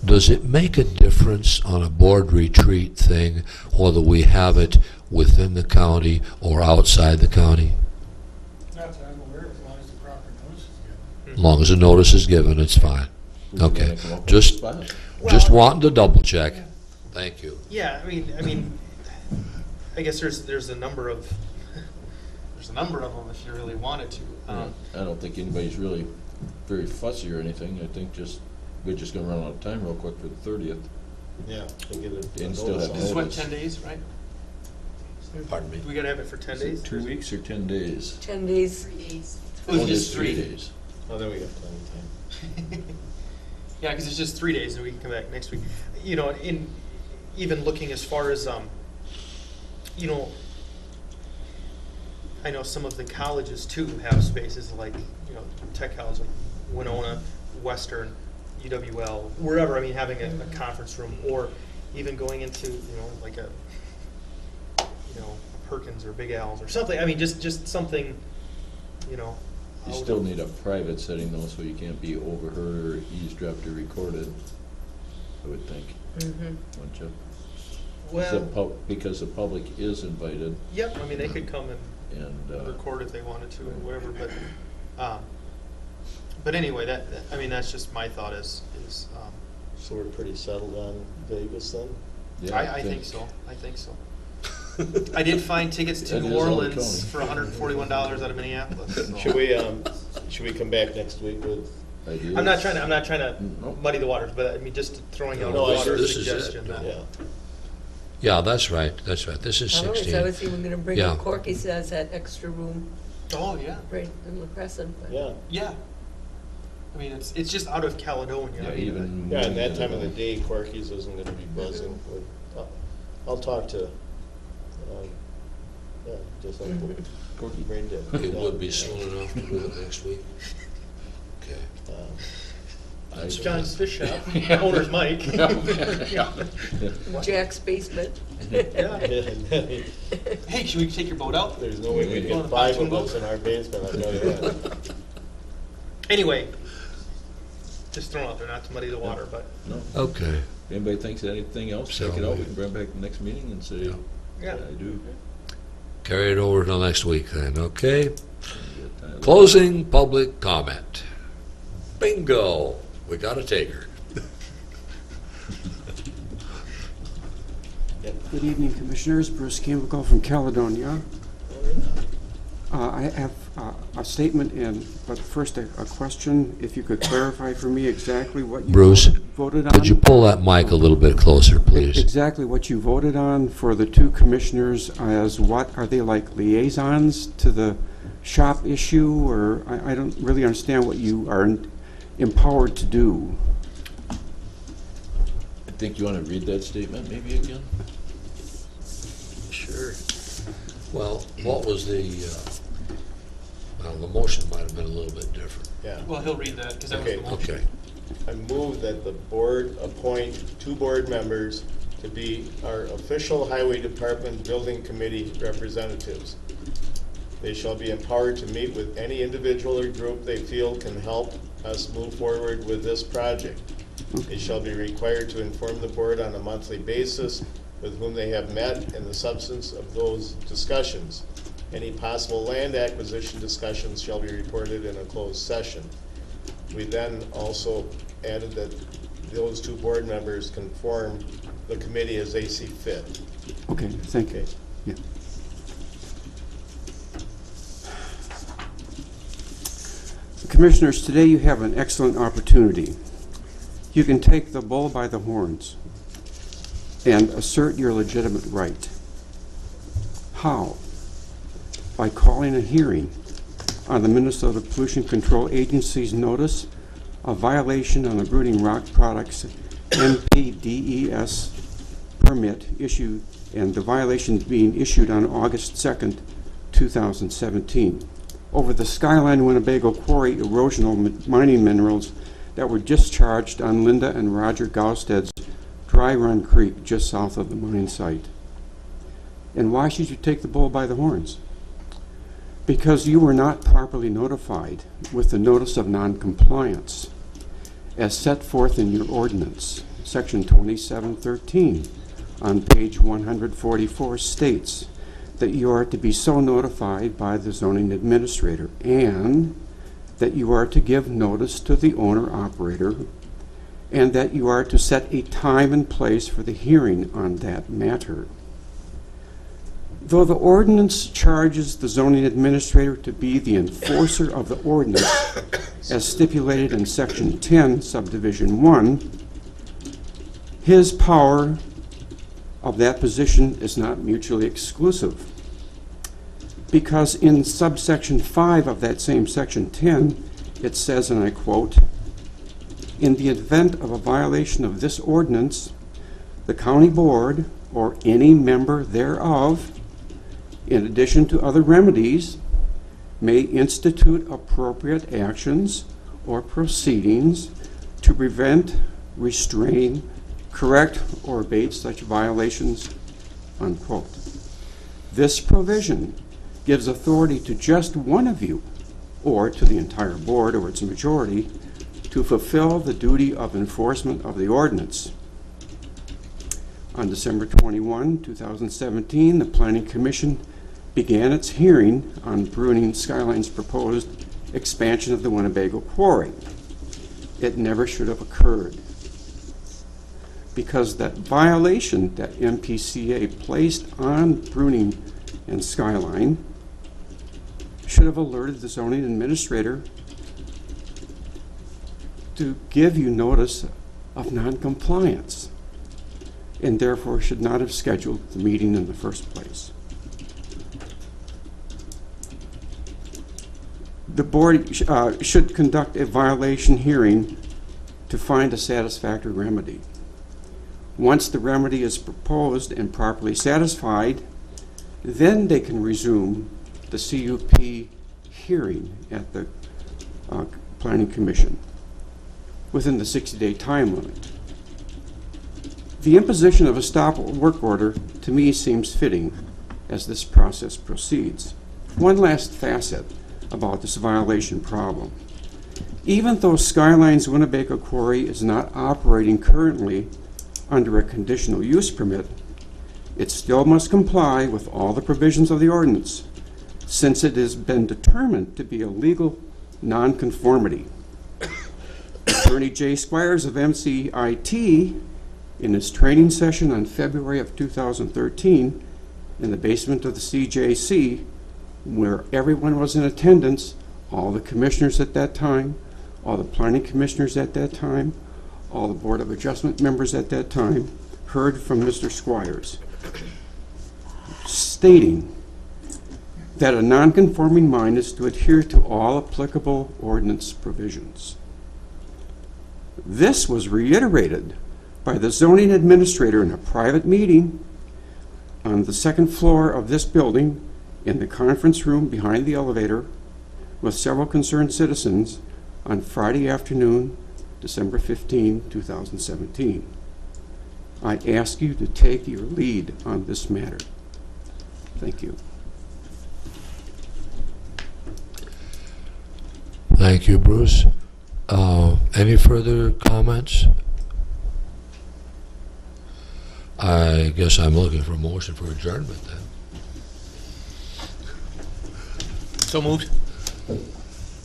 does it make a difference on a board retreat thing whether we have it within the county or outside the county? Not that I'm aware, as long as the proper notice is given. As long as a notice is given, it's fine. Okay, Make them up on the just spot. wanting to double check. Thank you. Yeah, I guess there's a number of them if you really wanted to. I don't think anybody's really very fussy or anything. I think we're just gonna run out of time real quick for the 30th. Yeah. to get it And still have This is what, notice. 10 days, right? Pardon me? Do we gotta have it for 10 Is it days? 2 weeks or 10 days? 10 days? 3 days. It was Oh, just 3 days. Oh, then we got plenty of time. Yeah, because it's just 3 days, and we can come back next week. In even looking as far as, I know some of the colleges too have spaces like, Tech College, like Winona, Western, UWL, wherever. Having a conference room, or even going into, like a Perkins or Big Al's or something. I mean, just something, you know. You out still of- need a private setting though, so you can't be overheard or eavesdropped or recorded, I would think, Mhm. wouldn't you? Well, Because the public is invited yep, I mean, they could come and and, record if they wanted to and whatever, but anyway, I mean, that's just my thought is, So we're pretty settled on Vegas then? yeah, I think so, I did find tickets to That New is all Orleans Tony. for $141 out of Minneapolis. so. Should we come back next week with? ideas. I'm not trying to Nope. muddy the waters, but I mean, just throwing out a No, I broader this is it. suggestion. that- Yeah. Yeah, that's right, that's right. This is I always, 16. I was even gonna bring Yeah. up Corky says that extra room Oh, yeah, right in La Crescent, but. Yeah, yeah. I mean, it's just out of Caledonia. Yeah, I mean, even. yeah, and that time of the day, Corky's isn't gonna be buzzing with, I'll talk to, yeah, just like Mhm. Corky Brain did. It would be soon enough to do it next week. Okay. That's John's fine. Fish Shop, owner's Mike. Yeah. Jack's basement. Yeah. Hey, should we take your boat out? There's no way we'd Go on get the 5 pontoon of boat? us in our basement, I know that. Anyway, just throwing out there, not to muddy the water, but No. Okay. If anybody thinks of anything else, So check it out. we- We can bring it back to the next meeting and say, yeah. I do. Carry it over till next week then, okay? Get, Closing public comment. Bingo, we got a taker. Good evening, Commissioners. Bruce Campbell from Caledonia. I have a statement but first a question. If you could clarify for me exactly what you Bruce, voted on. could you pull that mic a little bit closer, please? Exactly what you voted on for the two commissioners as what? Are they like liaisons to the shop issue? Or I don't really understand what you are empowered to do. I think you want to read that statement maybe again? Sure. Well, what was the motion might have been a little bit different. Yeah. Well, he'll read that, because that was Okay. the motion. Okay. I move that the board appoint 2 board members to be our official highway department building committee representatives. They shall be empowered to meet with any individual or group they feel can help us move forward with this project. They shall be required to inform the board on a monthly basis with whom they have met and the substance of those discussions. Any possible land acquisition discussions shall be reported in a closed session. We then also added that those 2 board members can form the committee as they see fit. Okay, thank you. Okay. Yeah. Commissioners, today you have an excellent opportunity. You can take the bull by the horns and assert your legitimate right. How? By calling a hearing on the Minnesota Pollution Control Agency's notice of violation on the Brooding Rock Products NPDES permit issued, and the violation being issued on August 2nd, 2017, over the Skyline Winnebago Quarry erosional mining minerals that were discharged on Linda and Roger Gausted's Dry Run Creek just south of the mine site. And why should you take the bull by the horns? Because you were not properly notified with the notice of noncompliance as set forth in your ordinance. Section 2713 on page 144 states that you are to be so notified by the zoning administrator and that you are to give notice to the owner-operator and that you are to set a time and place for the hearing on that matter. Though the ordinance charges the zoning administrator to be the enforcer of the ordinance as stipulated in Section 10, Subdivision 1, his power of that position is not mutually exclusive. Because in subsection 5 of that same Section 10, it says, and I quote, "In the event of a violation of this ordinance, the county board or any member thereof, in addition to other remedies, may institute appropriate actions or proceedings to prevent, restrain, correct, or abate such violations," unquote. This provision gives authority to just one of you, or to the entire board or its majority, to fulfill the duty of enforcement of the ordinance. On December 21, 2017, the Planning Commission began its hearing on Bruning Skyline's proposed expansion of the Winnebago Quarry. It never should have occurred, because that violation that MPCA placed on Bruning and Skyline should have alerted the zoning administrator to give you notice of noncompliance, and therefore should not have scheduled the meeting in the first place. The board should conduct a violation hearing to find a satisfactory remedy. Once the remedy is proposed and properly satisfied, then they can resume the CUP hearing at the Planning Commission within the 60-day time limit. The imposition of a stop work order to me seems fitting as this process proceeds. One last facet about this violation problem. Even though Skyline's Winnebago Quarry is not operating currently under a conditional use permit, it still must comply with all the provisions of the ordinance, since it has been determined to be a legal nonconformity. Attorney Jay Squires of MCIT, in his training session on February of 2013, in the basement of the CJC, where everyone was in attendance, all the commissioners at that time, all the planning commissioners at that time, all the Board of Adjustment members at that time, heard from Mr. Squires, stating that a nonconforming mind is to adhere to all applicable ordinance provisions. This was reiterated by the zoning administrator in a private meeting on the second floor of this building in the conference room behind the elevator with several concerned citizens on Friday afternoon, December 15, 2017. I ask you to take your lead on this matter. Thank you. Thank you, Bruce. Any further comments? I guess I'm looking for a motion for adjournment then. So moved.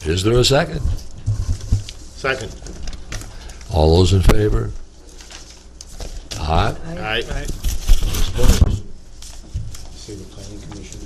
Is there a second? Second. All those in favor? Aye. Aye. Opposed? See the planning commission.